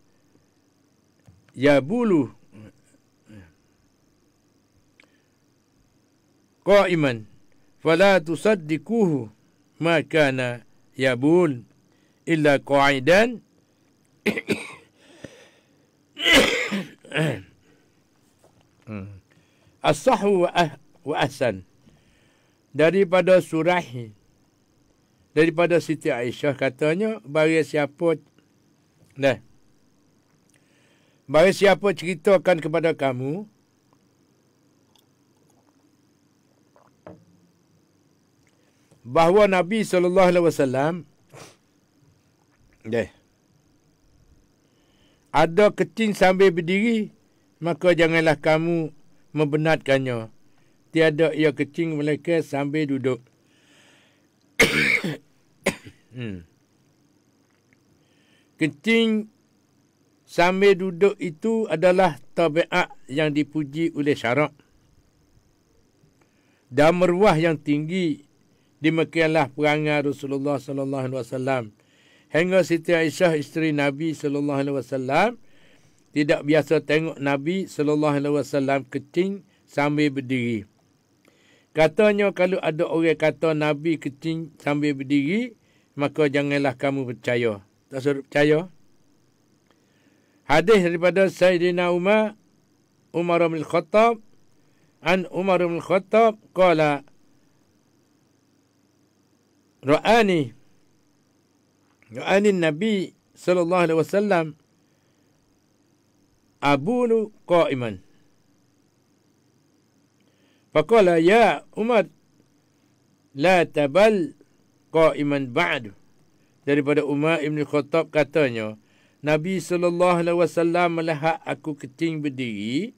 yabulu qa'iman fala tusaddiquhu ma kana yabul illa qa'idan as-sahhu wa ahsan. Daripada surahi daripada Siti Aisyah katanya, barang siapa ceritakan kepada kamu bahawa Nabi sallallahu alaihi wasallam ada kecing sambil berdiri, maka janganlah kamu membenarkannya. Tiada ia kecing melainkan sambil duduk. Kecing sambil duduk itu adalah tabiat yang dipuji oleh syarak dan maruah yang tinggi demikianlah perangai Rasulullah sallallahu alaihi wasallam. Hingga Siti Aisyah isteri Nabi sallallahu alaihi wasallam tidak biasa tengok Nabi sallallahu alaihi wasallam kencing sambil berdiri. Katanya kalau ada orang kata Nabi kencing sambil berdiri, maka janganlah kamu percaya. Tak suruh percaya. Hadis daripada Sayyidina Umar bin Khattab, an Umar bin Khattab qala Ra'ani Nabi sallallahu alaihi wasallam abunu qa'iman. Faqala ya Umar la tabal qa'iman ba'du. Daripada Umar bin Khattab katanya, Nabi sallallahu alaihi wasallam melihat aku kencing berdiri,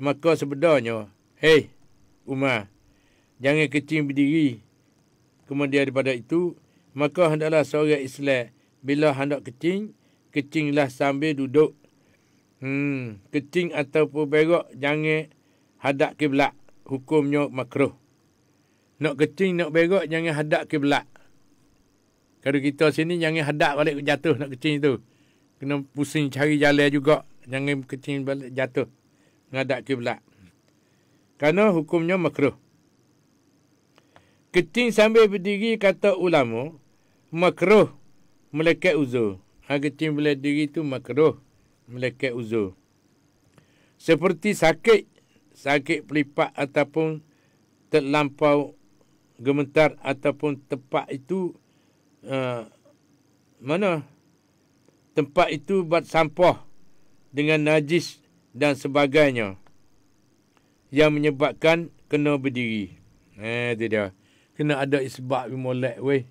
maka sebenarnya, hei Umar, jangan kencing berdiri. Kemudian daripada itu, maka hendaklah seorang Islam bila hendak kencing, kencinglah sambil duduk. Kencing ataupun berak jangan hadap kiblat. Hukumnya makruh. Nak kencing, nak berak jangan hadap kiblat. Kalau kita sini jangan hadap balik jatuh nak kencing tu. Kena pusing cari jalan juga. Jangan kencing balik jatuh. Ngadap kiblat. Kerana hukumnya makruh. Kencing sambil berdiri kata ulama, makruh melekat uzur. Kencing bila diri tu makruh melekat uzur. Seperti sakit pelipat ataupun terlampau gemetar ataupun tempat itu tempat itu buat sampah dengan najis dan sebagainya yang menyebabkan kena berdiri. Itu dia. Kena ada isbab molek weh.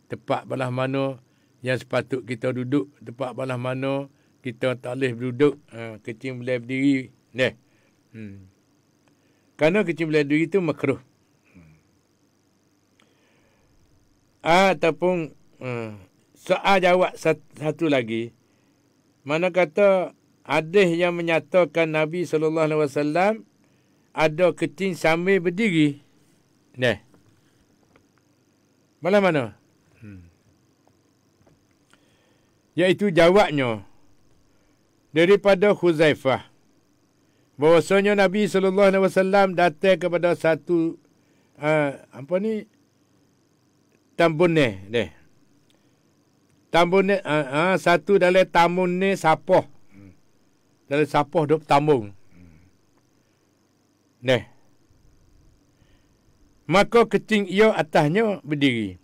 Tempat belah mana yang sepatut kita duduk, tempat belah mana kita tak boleh duduk, kencing boleh berdiri. Kerana kencing boleh berdiri itu makruh. Ataupun soal jawab satu lagi. Mana kata hadis yang menyatakan Nabi sallallahu alaihi wasallam ada kencing sambil berdiri. Malah mana? Iaitu jawabnya daripada Huzaifah. Bahawasanya Nabi sallallahu alaihi wasallam datang kepada satu tambunnya deh. Tambunnya satu dalam tamunnya sapah. Dalam sapah duk tambung. Maka kencing ia atasnya berdiri.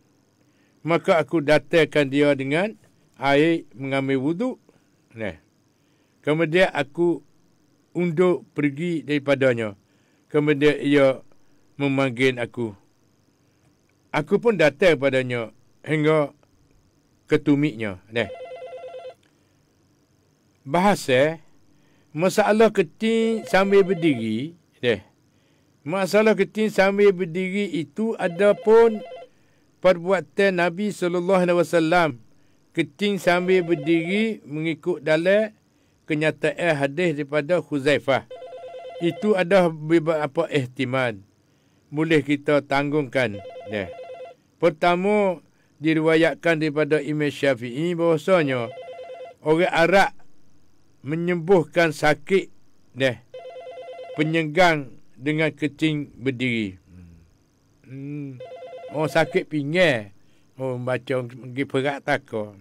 Maka aku datangkan dia dengan air mengambil wuduk. Kemudian aku undur pergi daripadanya. Kemudian ia memanggil aku. Aku pun datang padanya hingga ketumiknya. Bahasa masalah kencing sambil berdiri. Masalah kencing sambil berdiri itu ada pun perbuatan Nabi SAW. Kencing sambil berdiri mengikut dalam kenyataan hadis daripada Huzaifah. Itu ada beberapa ihtimal. Boleh kita tanggungkan. Pertama, diriwayatkan daripada Imam Syafi'i bahawasanya orang Arab menyembuhkan sakit penyenggang dengan kencing berdiri. Orang sakit pinggang. Orang baca pergi perak takut.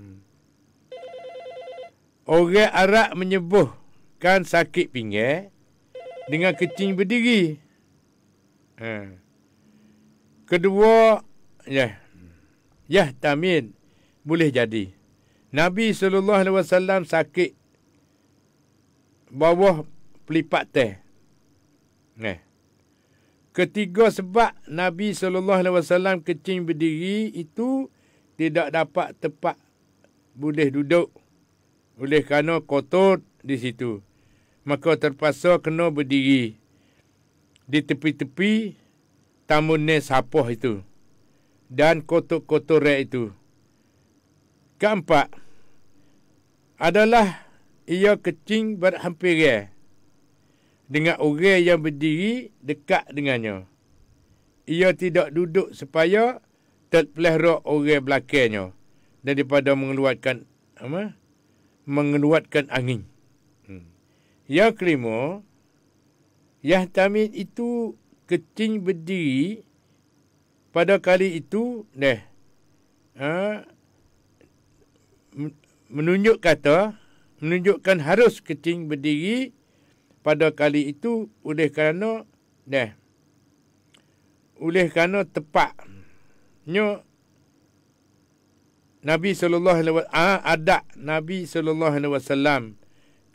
Orang Arab menyembuhkan sakit pinggang dengan kencing berdiri. Kedua, tamin boleh jadi. Nabi SAW sakit bawah pelipat teh. Ketiga sebab Nabi SAW kencing berdiri itu tidak dapat tempat boleh duduk. Oleh kerana kotor di situ. Maka terpaksa kena berdiri di tepi-tepi tamunnya sapah itu. Dan kotor-kotoran itu. Keempat, adalah ia kencing berhampiran dengan orang yang berdiri dekat dengannya. ia tidak duduk supaya terpelihara orang belakangnya daripada mengeluarkan angin. Yang kelima, yahtamil itu kencing berdiri pada kali itu menunjukkan harus kencing berdiri pada kali itu oleh kerana tepatnya Nabi SAW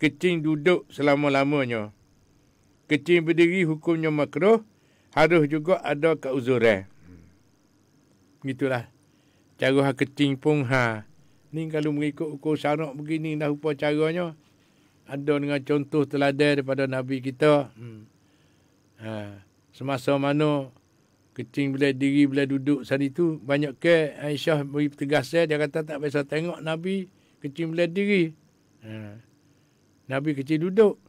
kencing duduk selama-lamanya. Kencing berdiri hukumnya makruh, harus juga ada keuzuran. Begitulah cara kencing pun ni kalau mengikut ukur syarak begini dah rupa caranya. Ada dengan contoh teladan daripada Nabi kita. Semasa mana kencing bila diri bila duduk saat itu, banyak ke Aisyah beri pertegasan, dia kata tak biasa tengok Nabi kencing bila diri. Nabi kencing duduk.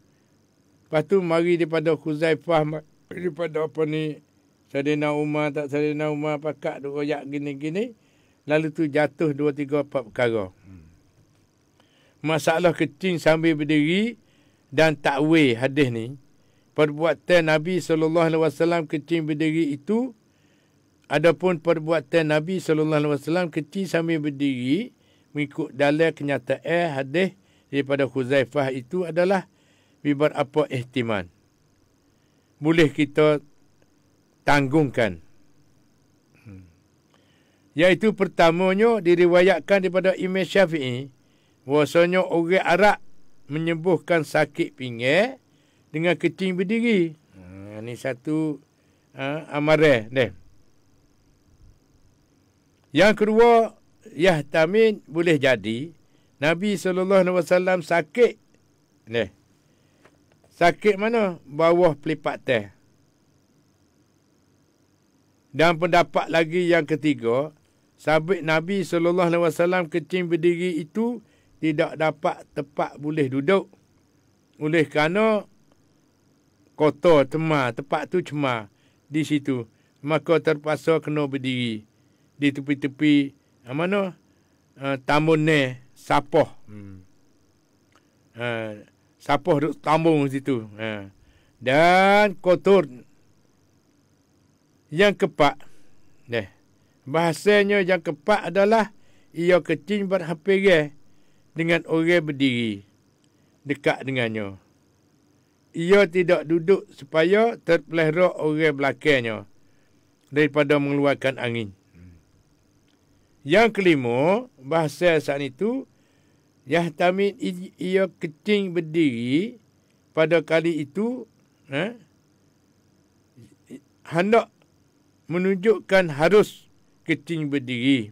Lepas tu mari daripada Khuzaifah, daripada Sayyidina Umar, pakat duk royak gini-gini. Lalu tu jatuh 2, 3, 4 perkara. Masalah kencing sambil berdiri dan takwil hadis ni, perbuatan Nabi SAW kencing berdiri itu, adapun perbuatan Nabi SAW kencing sambil berdiri mengikut dalil kenyataan hadis daripada Khuzaifah itu adalah beberapa ihtimal. Boleh kita tanggungkan. Iaitu pertamanya diriwayatkan daripada Imam Syafi'i, bahwasanya orang Arab menyembuhkan sakit pinggang dengan kencing berdiri. Ini satu amaran. Yang kedua, yahtamil boleh jadi Nabi SAW sakit. Sakit mana? Bawah pelipat teh. Dan pendapat lagi yang ketiga, sabit Nabi SAW kencing berdiri itu tidak dapat tempat boleh duduk. Oleh kerana kotor, tempat tu cemar di situ. Maka terpaksa kena berdiri di tepi-tepi tambun ni, sapoh. Sapoh duk tambung situ. Dan kotor. Yang keempat, bahasanya yang keempat adalah ia kencing berhampiran dengan orang berdiri dekat dengannya. Ia tidak duduk supaya terpelihara orang belakangnya daripada mengeluarkan angin. Yang kelima, bahasa saat itu, yahtamil ia kencing berdiri pada kali itu hendak menunjukkan harus kencing berdiri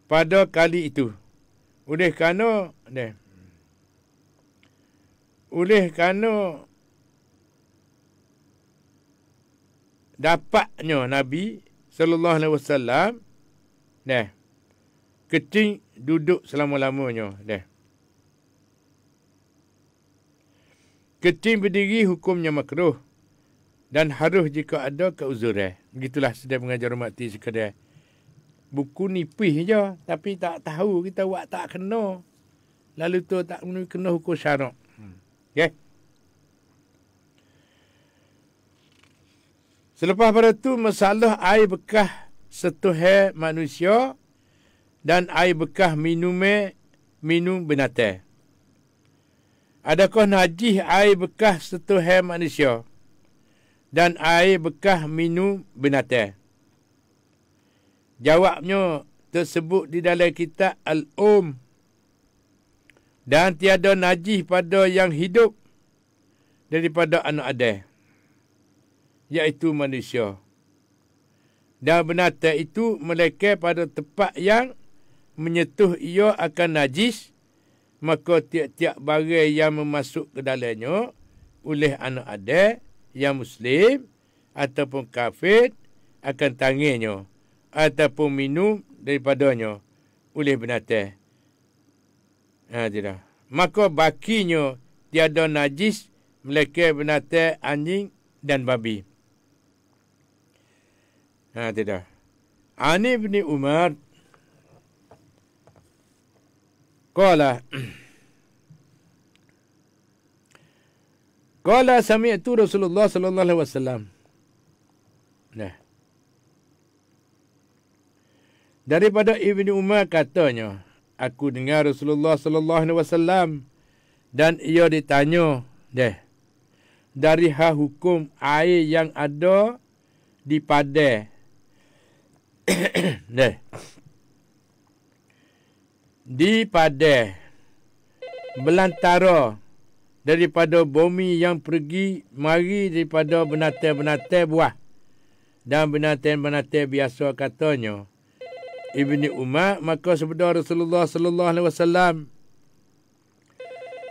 pada kali itu. Oleh kerana dapatnya Nabi SAW kencing duduk selama-lamanya. Kencing berdiri hukumnya makruh dan harus jika ada keuzuran. Begitulah sedang mengajar mati sekadar. Buku nipis je, tapi tak tahu kita buat tak kena. Lalu tu tak kena hukum syarak. Okay. Selepas pada tu, masalah air bekas setuhai manusia dan air bekas minum binatang. Adakah najis air bekas setuhai manusia dan air bekas minum binatang? Jawabnya tersebut di dalam kitab Al-Um. Dan tiada najis pada yang hidup daripada anak Adam, iaitu manusia. Dan binatang itu melekat pada tempat yang menyentuh ia akan najis, maka tiap-tiap barang yang memasuk ke dalamnya oleh anak Adam yang Muslim ataupun kafir akan tangannya ataupun minum daripadanya oleh binatang. Tidak. Maka bakinya tiada najis melekat binatang, anjing dan babi. Tidak. Ani bin Umar qala qala sami'tu Rasulullah sallallahu alaihi wasallam. Nah. Daripada Ibnu Umar katanya, aku dengar Rasulullah sallallahu alaihi wasallam dan ia ditanya, dari hukum air yang ada di padai. Di padai belantara daripada bumi yang pergi mari daripada binatang-binatang buah dan binatang-binatang biasa katanya. Ibni Umar, maka sabda Rasulullah sallallahu alaihi wasallam,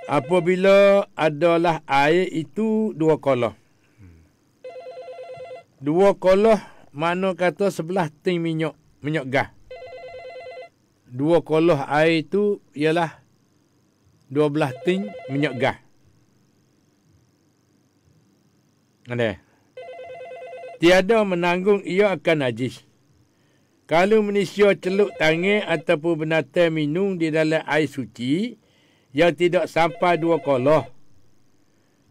apabila adalah air itu dua kolah. Dua kolah mana kata sebelah ting minyak gas. Dua kolah air itu ialah 12 ting minyak gas. Ada. Tiada menanggung ia akan najis. Kalau manusia celuk tangan ataupun binatang minum di dalam air suci yang tidak sampai dua kolah,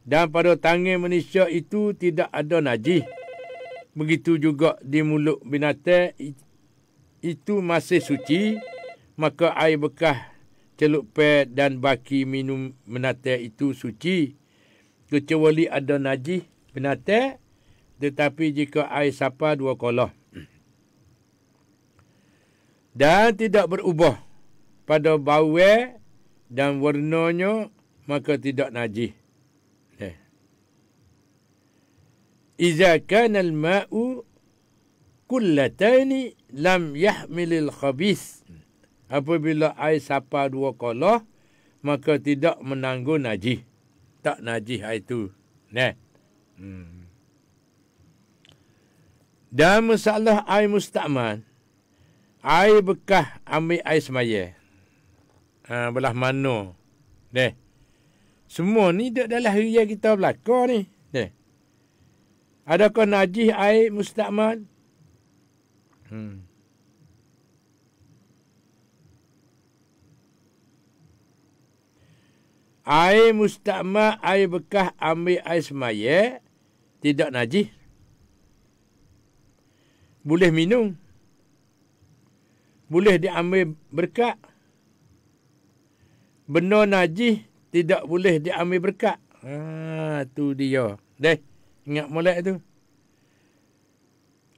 dan pada tangan manusia itu tidak ada najis, begitu juga di mulut binatang itu masih suci, maka air bekas celuk pet dan baki minum binatang itu suci, kecuali ada najis binatang, tetapi jika air sampai dua kolah dan tidak berubah pada bau dan warnanya, maka tidak najis. Iza kana al-ma'u kullatani lam yahmil al-khabith. Apabila air sampai dua kolah, maka tidak menanggung najis. Tak najis air itu. Dan masalah air mustakmal, air bekas ambil air semaya. Belah mana? Semua ni duduk dalam harian kita belakang ni. Adakah najis air mustakmal? Air mustakmal, air bekas ambil air semaya, tidak najis. Boleh minum. Boleh diambil berkat. Benda najis tidak boleh diambil berkat. Tu dia. Ingat molek tu.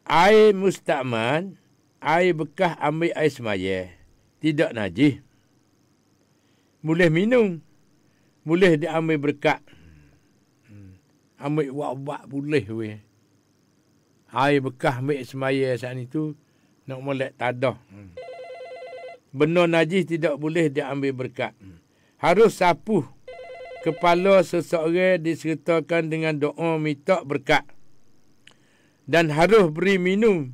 Air mustakmal, air bekas ambil air semaya, tidak najis. Boleh minum. Boleh diambil berkat. Ambil wak-wak boleh weh. Air bekas ambil semaya saat itu, nak molek tak ada. Benda najis tidak boleh diambil berkat. Harus sapuh kepala seseorang disertakan dengan doa minta berkat. Dan harus beri minum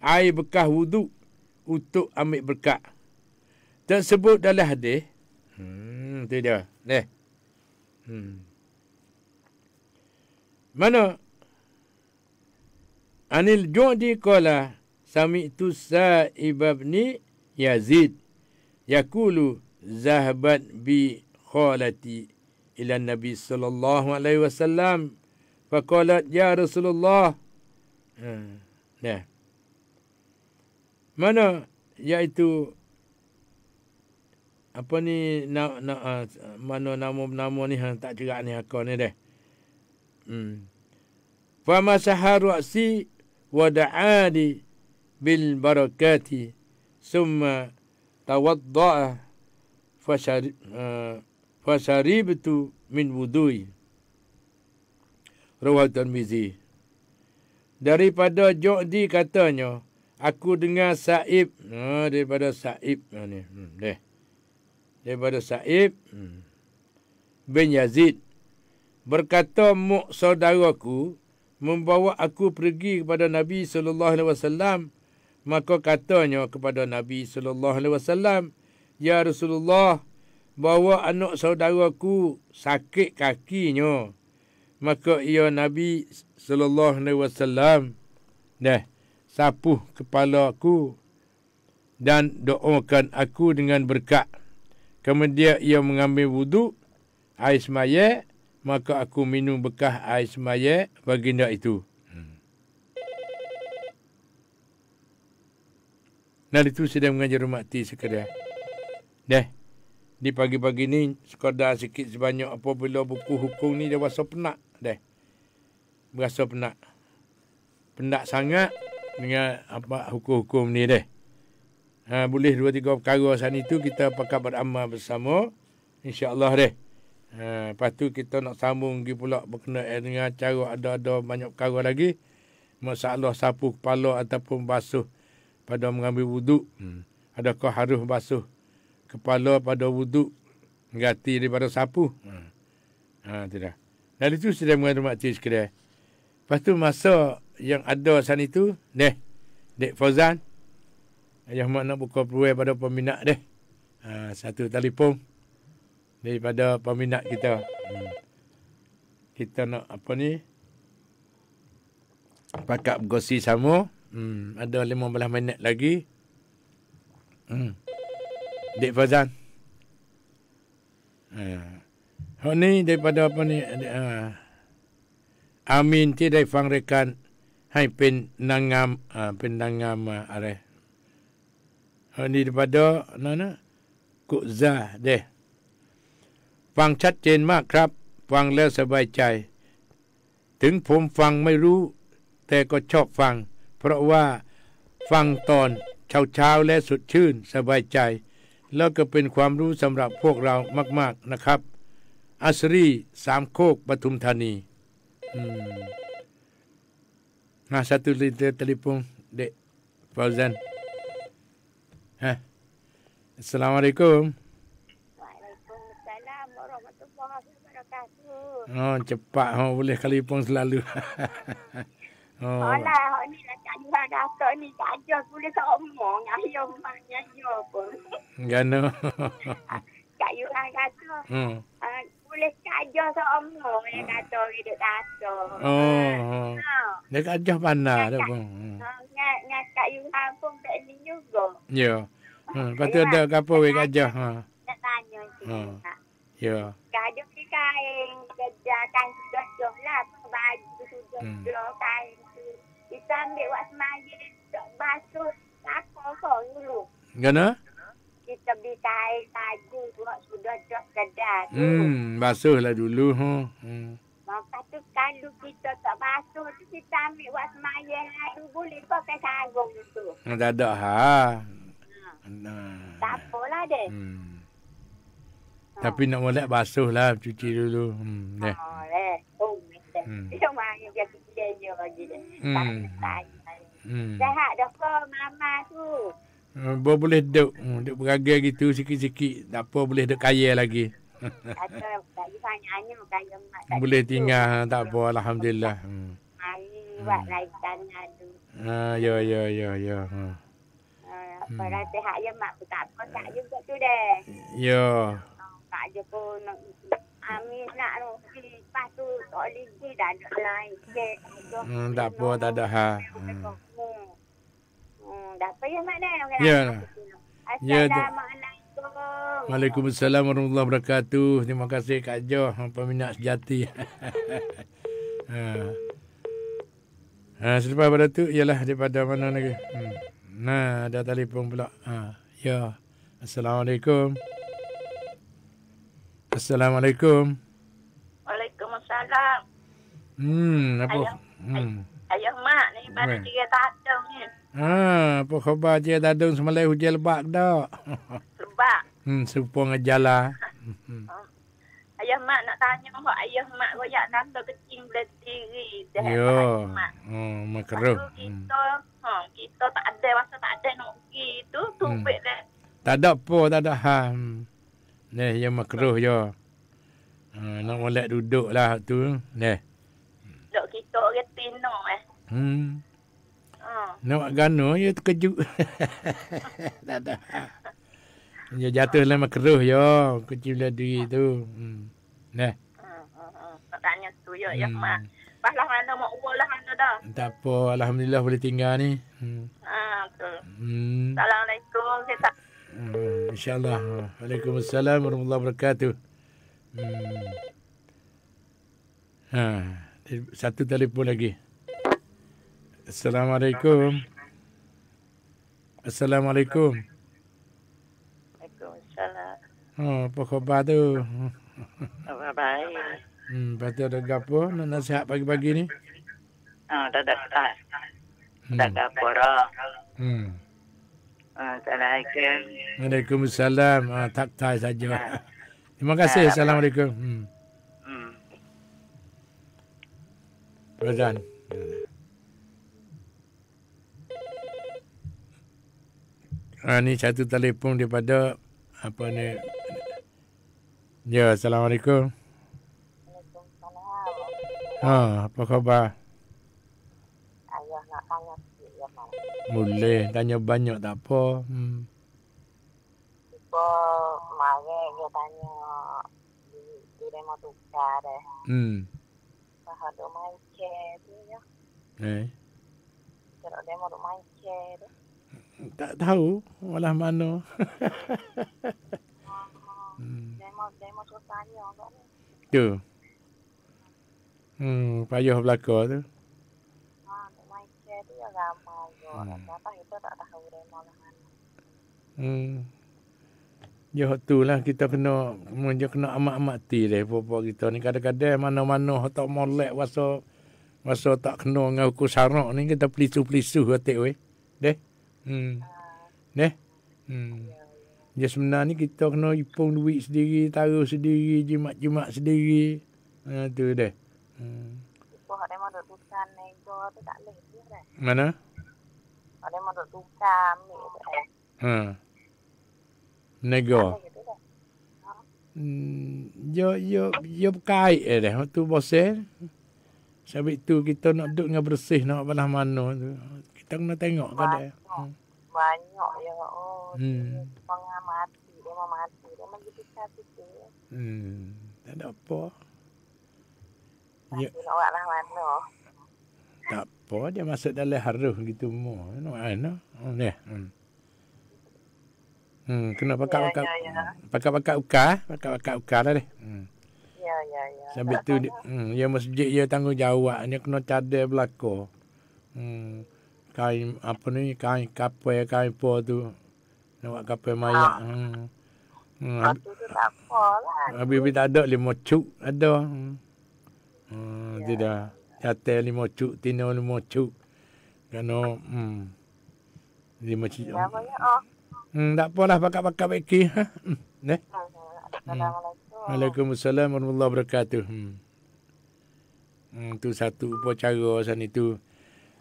air bekas wuduk untuk ambil berkat. Tersebut dalam hadis. Itu dia. Mana? Anil Ju'di qala sami'tu Sa'ib ibn Yazid yaqulu zahabat bi khalati ila Nabi sallallahu alaihi wasallam faqalat ya Rasulullah. Mana iaitu apa ni mana nama ni tak cerak ni akak ni dah. Fa masaha ra'si wa da'ani bil barakati summa tawadda'a fasharibtu min wudui. Rawahu Tirmizi. Daripada Ju'di katanya, aku dengar Sa'ib, daripada Sa'ib ni. Daripada Sa'ib bin Yazid berkata, Muk saudaraku membawa aku pergi kepada Nabi sallallahu alaihi wasallam. Maka katanya kepada Nabi sallallahu alaihi wasallam, ya Rasulullah, bawa anak saudaraku sakit kakinya. Maka ia Nabi sallallahu alaihi wasallam sapuh kepala aku dan doakan aku dengan berkat. Kemudian ia mengambil wuduk air semaya, maka aku minum bekas air semaya baginda itu. Nah, itu sedang mengajar mati sekalian. Di pagi-pagi ni sekadar sikit sebanyak apabila buku hukum ni dia rasa penat. Berasa penat. Penat sangat dengan apa hukum-hukum ni . Boleh 2-3 perkara sana itu kita pakat beramal bersama. InsyaAllah . Lepas tu kita nak sambung lagi pula berkenaan dengan cara ada banyak perkara lagi. Masalah sapu kepala ataupun basuh pada mengambil wuduk. Adakah harus basuh kepala pada wuduk ganti daripada sapu? Tidak. Dan itu sudah mengandung makcik sekalian. Lepas tu masa yang ada sana itu, Dek Fauzan, Ayah Mak nak buka peluang pada peminat satu telefon daripada peminat kita. Kita nak apa ni? Pakat bergosip sama. Ada 15 minit lagi. Dek Fauzan. Ni daripada apa ni? Amin ti dari fang rekan hai pen nangam are. Ni daripada nana Kuk Zah deh. ฟังชัดเจนมากครับฟังแล้วสบายใจถึงผมฟังไม่รู้แต่ก็ชอบฟังเพราะว่าฟังตอนเช้าและสดชื่นสบายใจแล้วก็เป็นความรู้สำหรับพวกเรามากๆนะครับอัสรีสามโคกปทุมธานี Nah, satu liter telefon Dek Fauzan. Assalamualaikum. Waalaikumsalam warahmatullahi wabarakatuh. Oh, cepat. Boleh telefon selalu. Alah, ni nak cakap datuk ni tak ajar boleh tak omong. Ayah maknya dia pun. Gana. Kak Yuhan kata, boleh ajar seomong dia kata hidup datuk. Dia ajar pandai dah pun. Dengan Kak Yuhan pun tak ni juga. Ya. Lepas tu ada apa weh ajar? Nak tanya sikit. Ya. Kado ni kain kerja kain sudah lah. Baju sudah kain tu. Kita ambil buat semaya. Tak basuh. Takut kau dulu. Gana? Kita beli kain baju buat sudah kedai tu. Basuhlah dulu. Maka tu kalau kita tak basuh tu kita ambil buat semaya lalu boleh pakai sarung tu. Tak ada Tak apalah deh. Tapi nak molek basuh lah, cuci dulu. Dia main dia kecilnya lagi deh. Sehat dah ke mama tu? Boleh duduk beragai gitu sikit-sikit. Tak apa, boleh duduk kaya lagi. Boleh tinggal, tak apa, alhamdulillah. Mari buat laitan tu. Ya. Pada sihat je mak pun tak apa, tak juga tu deh. Ya. Tak je pun Amin nak tu. Lepas tu tak boleh pergi dah ada lain. Tak apa, tak ada Dah apa ya mak dah? Ya. Assalamualaikum. Waalaikumsalam warahmatullahi wabarakatuh. Terima kasih Kak Jo, peminat sejati. Selepas pada tu ialah daripada mana lagi? Nah, ada telefon pula. Ya. Assalamualaikum. Assalamualaikum. Waalaikumsalam. Apa? Ayah mak ni pada dia tadung ni. Apa khabar dia tadung semalam hujan lebat dak? Lebat. Serupa ngejala. Ayah mak nak tanya hak ayah mak royak tanda kecing berdiri. Ya. Makruh. Kita tak ada masa tak ada nak pergi tu tumpik dah. Tak ada apa, tak ada Ni yang makruh je. Nak molek duduk lah tu. Ni. Duk kita orang tino Nak gano ya terkejut. Tak ada. Dia jatuh dalam makruh je. Kecil lah diri tu. Ni. Nak tanya tu ya mak. lepas lah mana mak ubah lah mana dah. Tak apa, alhamdulillah boleh tinggal ni. Betul. Hmm. Assalamualaikum. Saya tak. InsyaAllah. Waalaikumsalam warahmatullahi wabarakatuh. Satu telefon lagi. Assalamualaikum. Assalamualaikum. Waalaikumsalam. Apa khabar tu? Apa baik? Lepas tu ada gapo nak nasihat pagi-pagi ni? Dah start. Tak apa dah. Assalamualaikum. Waalaikumsalam. Tak tai saja. Terima kasih. Assalamualaikum. Azan. Ni satu telefon daripada apa ni? Ya, Assalamualaikum. Apa khabar? Ayah nak tanya sikit ya, Mak. Boleh tanya banyak tak apa. Mari dia tanya di demo tukar deh. Bahasa do main tu ya. Kalau demo do main tu. Tak tahu malah mana. Demo susahnya kan. Tu. Payah belaka tu. Main tu ya ramai yo. Apa itu tak tahu demo lah mana. Ya tu lah kita kena amat-amati deh pokok kita ni kadang-kadang mana-mana tak molek masa tak kena dengan hukum syarak ni kita pelisu-pelisu hati weh. Deh. Deh. Ya sebenarnya kita kena ipung duit sendiri, taruh sendiri, jimat-jimat sendiri. Tu deh. Kalau ada mau tukar nego tu tak leh dia dah. Mana? Ada mau tukar ambil tu. Nego. Yo berkait dah. Tu bosel. Sebab tu kita nak duduk dengan bersih nak belah mana tu. Kita kena tengok kadang. Banyak ya. Pengamati dia mau mati dia mau tukar situ. Tak ada apa. Ya. Nak buat lah mana. Tak apa dia masuk dalam haruh gitu mu. Nak mana? Ni. Kena pakai ukar lah deh. Ya. Sambil tu dia masjid dia tanggungjawab dia kena cadai belaka. Kain apa ni kain kapal kain apa tu. Nak buat kapal mayat. Tu tak apa lah. Habis tak ada 5 cuk ada. Tidak. Catai 5 cuk, tino 5 cuk. Kena 5 cuk. Tak apalah pakat-pakat beki. Neh. Waalaikumsalam warahmatullahi wabarakatuh. Tu satu cara sana tu.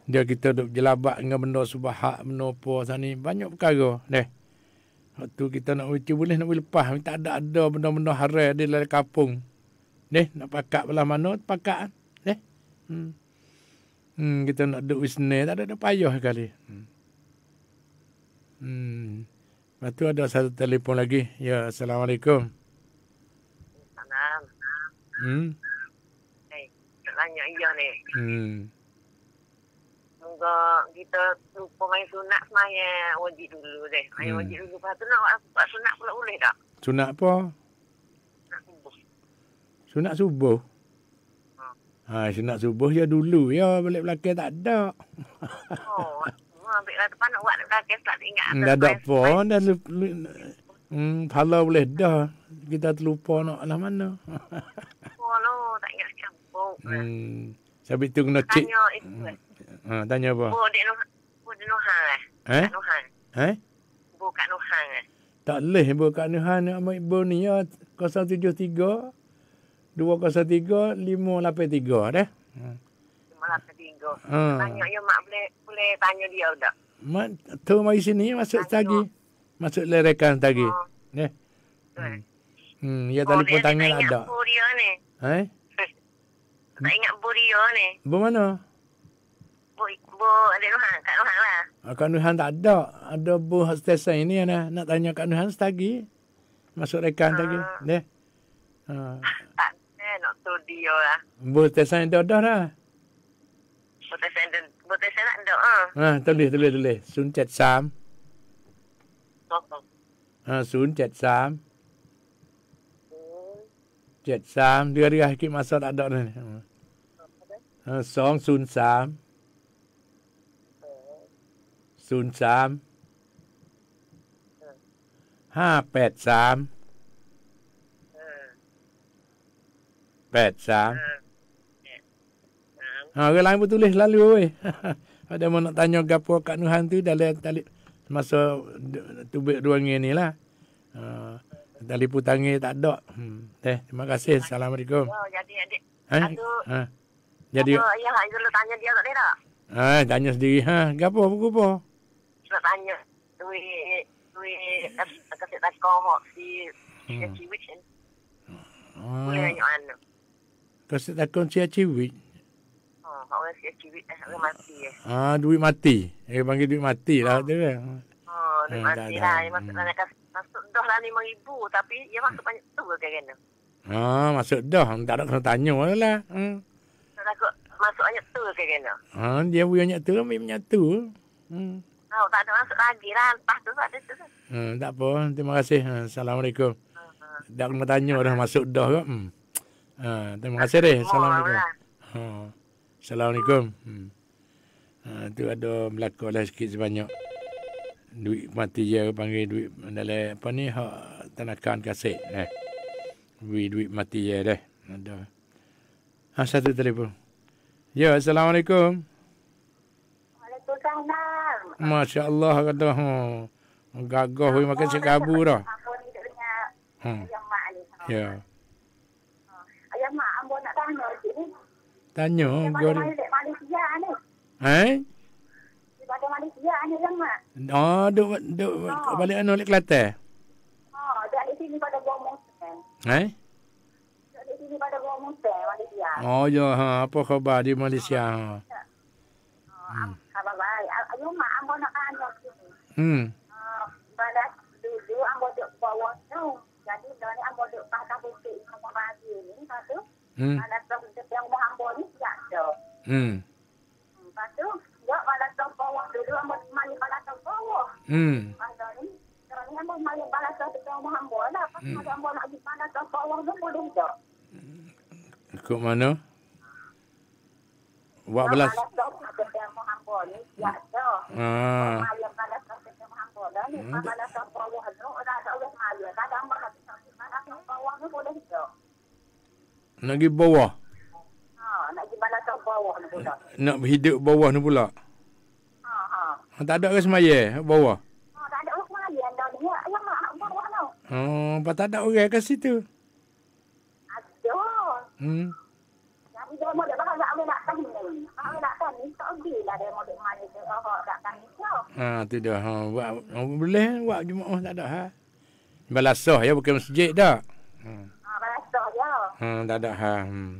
Dia kita duk jelabat dengan benda subahak, benda apa sana banyak perkara. Neh. Waktu kita nak boleh nak lepas, tak ada benda-benda haram di dalam kampung. Neh, nak pakat belah mana pakat. Neh. Kita nak duk wisne tak ada payah sekali. Lepas tu ada satu telefon lagi. Ya, Assalamualaikum. Salam. Tanya iya ni. Moga kita lupa main sunat semaya wajib dulu deh. Main wajib dulu. Lepas tu nak buat sunat pula boleh tak? Sunat apa? Sunat subuh. Sunat subuh? Sunat subuh ya dulu. Ya, balik belakang tak ada. Ambil lah depan nak buat belakang tak ingat. Tak ada apa. Dah pahala boleh dah. Kita terlupa nak lah mana. Tak ingat campur. Sampai tu kena cek. Tanya itu. Tanya apa? Bu Nuhan lah. Kat Nuhan. Bu kat Nuhan lah. Tak boleh bu kat Nuhan. Ambil ibu ni ya. 073 203 583 dah. 583. Tanya ya mak boleh tanya dia tak? Mak tu mari sini masuk tadi. Masuk lerekan tadi. Neh. Ya telefon tangan ada. Bu dia ni. Tak ingat bu dia ni. Bu mana? Bu ada Nuhan, kat Nuhan lah. Kat Nuhan tak ada. Ada bu stesen ini nak tanya kat Nuhan setagi. Masuk rekan tadi. Neh. Tak nak tu dia lah. Bu stesen itu dah dah. Betul saya nak dok. Tulis. 073. Sokong. 073. 73. Dia sikit masa tak ada ni. 203. 03. 583. 83. Orang lain pun tulis lalu weh. Ada mau nak tanya gapo kat Nuhan tu dalam tali masa tubik ruangan ni lah. Telefon tangan tak ada. Terima kasih. Assalamualaikum. Jadi adik. Jadi Ya, dulu tanya dia tak ada. Tanya sendiri. Gapo buku apa? Nak tanya. Duit kasih takau hok si ciwik ni. Boleh tanya anu. Kasih takon si ciwik. Orang si ciwik orang mati. Duit mati. Panggil duit mati lah tu kan. Duit mati lah. Masuk dah lah 5,000 tapi dia masuk banyak tu ke kena. Masuk dah. Tak ada kena tanya lah. Takut masuk banyak tu ke kena. Dia punya tu ambil banyak tu. Tak ada masuk lagi lah. Lepas tu tak ada tu. Tak apa. Terima kasih. Assalamualaikum. Tak kena tanya dah masuk dah ke. Terima kasih deh. Assalamualaikum. Assalamualaikum. Tu ada berlaku lah sikit sebanyak. Duit mati je panggil duit dalam apa ni hak tanakan kaset. Duit mati je dah. Ada. Satu telefon. Ya, Assalamualaikum. Waalaikumsalam. Masya Allah kata. Gagah we makan sekabu dah. Ayam mak ni. Ya. Ayam mak ambo nak tanya sini. Tanya. Dek Malaysia ni. Daripada Malaysia ni ayam mak. Duk balik anu balik Kelantan. Dari sini pada Gua Musang. Dari sini pada Gua Musang, Malaysia. Ya, apa khabar di Malaysia? Khabar baik. Ayam mak ambo nak tanya sini. Pada dulu ambo duk bawah tu. Jadi dah ni ambo duk patah putih sama bagi ni. Lepas tu, ada tempat yang ambo ni siap dah. Lepas tu, ya pada tempat bawah dulu ambo mali pada tempat bawah. Pada ni, sekarang ni ambo mali pada tempat bawah ambo lah. Lepas tu ambo nak pergi pada tempat bawah tu boleh tak? Ikut mana? Buat belas. Pada tempat bawah ambo ni siap dah. Mali pada tempat ambo dah ni. Pada tempat bawah tu, dah boleh mali. Kadang ambo nak pergi pada tempat bawah tu boleh tak? Nak pergi bawah? Nak pergi pada tempat bawah ni pula. Nak hidup bawah ni pula? Tak ada ke semaya bawah? Tak ada orang semaya dah ni. Ayam mak bawah tu. Apa tak ada orang kat situ? Ada. Tapi dia mau dia bakal nak datang ni. Nak datang ni tak bila dia mau dek mari ke datang ni tau. Tu dah. Buat boleh buat Jumaat tak ada Balasah ya bukan masjid dah. Balasah je. Tak ada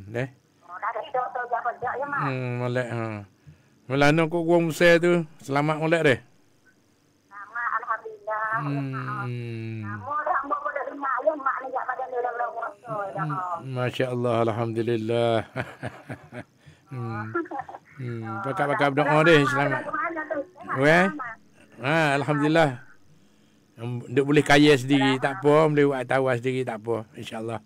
deh. Tak ada tu jaga dak ya mak. Molek Melana kau gua Musa tu. Selamat molek deh. Selamat alhamdulillah. Mau dah mau boleh dengar ya mak ni jak pada dalam puasa dah. Masya-Allah alhamdulillah. Pakak berdoa deh selamat. Weh. Alhamdulillah. Duk boleh kaya sendiri tak apa, boleh buat tawas sendiri tak apa insya-Allah.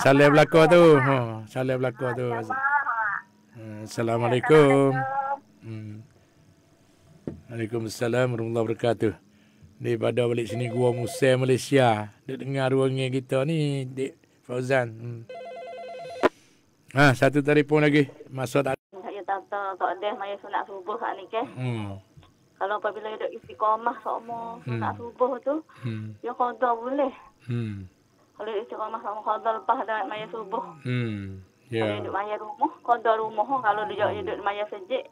Salam belaka tu. Salam belaka tu. Assalamualaikum. Waalaikumsalam warahmatullahi wabarakatuh. Daripada balik sini Gua Musa Malaysia. Duk dengar ruangan kita ni Dik Fauzan. Satu telefon lagi. Masa tak saya tak ada maya sunat subuh kat ni ke. Kalau apabila duduk istiqamah sama sunat subuh tu, dia qada boleh. Kalau istiqamah sama qada lepas dah maya subuh. Kalau duduk maya rumah, qada rumah. Kalau dia duduk maya sejik,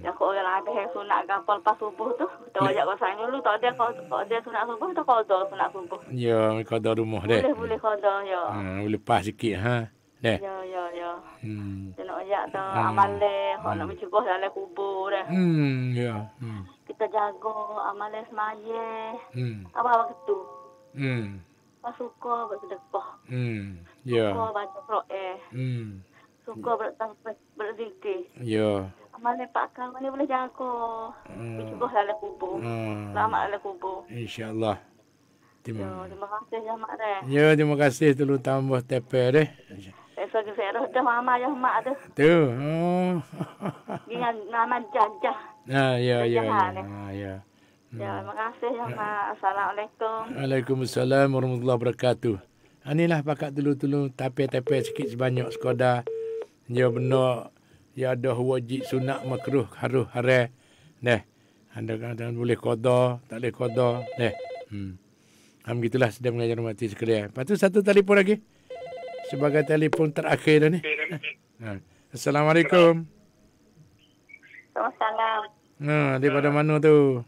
ya kau orang habis sunat kapal lepas subuh tu, kita ajak kau sang dulu tak ada sunat subuh, tak qada sunat subuh. Ya, qada rumah deh. Boleh qada ya. Boleh pas sikit deh. Ya. Dia nak ajak tu amal leh, kau nak mencegah dalam kubur dah. Ya. Kita jaga amal semaya. Apa gitu. Pas suka buat sedekah. Ya. Suka baca Quran. Suka berzikir. Ya. Mana Pak Kang ni boleh jago. Cuba lah kubur. Selamat lah kubur. InsyaAllah. Terima kasih Mak deh. Ya, terima kasih tolong tambah tepe deh. Esok saya dah mama ya mak dah. Tu. Oh. Dengan nama Jajah. Ya. Ya, terima kasih ya Mak. Assalamualaikum. Waalaikumsalam warahmatullahi wabarakatuh. Inilah pakat tolong tepe sikit sebanyak sekadar. Ya benar. Ya ada wajib sunat makruh haruh haram. Neh. Anda kadang boleh qada, tak boleh qada. Neh. Begitulah sedang mengajar mati sekalian. Lepas tu satu telefon lagi. Sebagai telefon terakhir dah ni. Assalamualaikum. Waalaikumsalam. Daripada mana tu?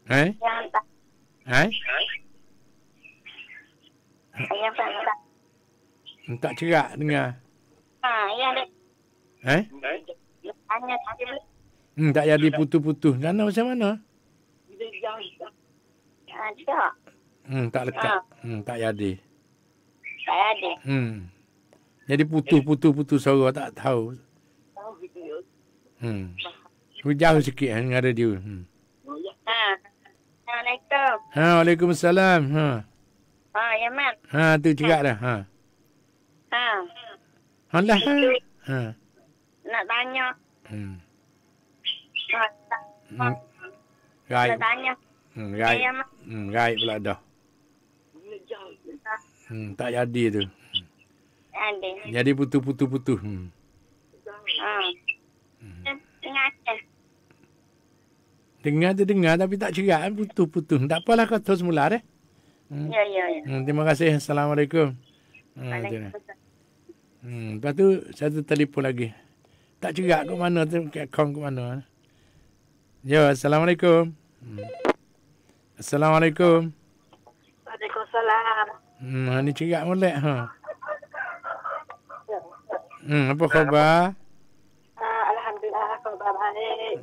Yang tak. Yang tak. Tak cerak dengar. Yang dek. Tanya tadi boleh. Tak jadi putus-putus. Sana macam mana? Tak. Tak lekat. Tak jadi. Tak ada. Jadi putus suara tak tahu. Jauh sikit dengan radio. Assalamualaikum. Waalaikumsalam. Ya Mat. Tu cerak dah. Alah. Nak tanya. Gaib. Nak tanya. Gaib. Gaib pula dah. Tak jadi tu. Ada. Jadi putus. Dengar tapi tak cerak. Putus. Tak apalah kau terus mula deh. Ya. Terima kasih. Assalamualaikum. Lepas tu satu telefon lagi. Tak cerak ke mana tu, kong ke mana. Ya, Assalamualaikum. Assalamualaikum. Waalaikumsalam. Ni cerak molek apa khabar? Alhamdulillah khabar baik.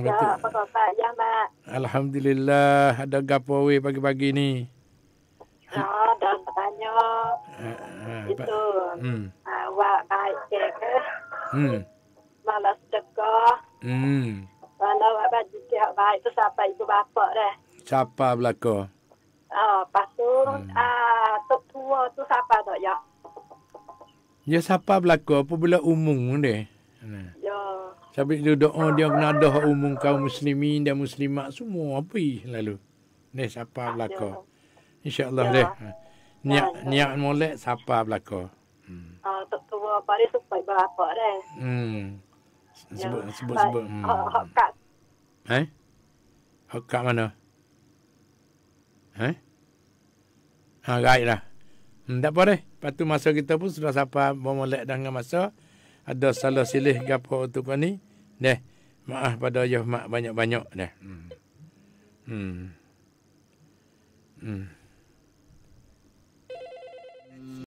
Betul. Apa khabar ya Mak? Alhamdulillah. Ada gapo we pagi-pagi ni? Dah bertanya. Itu. Awak baik ke? Malas sedekah. Kalau awak bagi ke baik tu siapa ibu bapa dah? Siapa belaka? Lepas tu, tok tua tu siapa tak ya? Ya siapa belaka apabila umum deh. Ya. Sampai dia doa dia kena ada umum kaum muslimin dan muslimat semua api lalu. Ni siapa belaka? InsyaAllah deh. Niat molek siapa belaka? Tok tua pada supaya berapa dah? Sebut. Hak. Hak kat mana? Gaib lah. Tak apa deh. Lepas tu masa kita pun sudah sampai memolek dengan masa. Ada salah silih gapo tu kau ni. Deh. Maaf pada ayah mak banyak-banyak dah.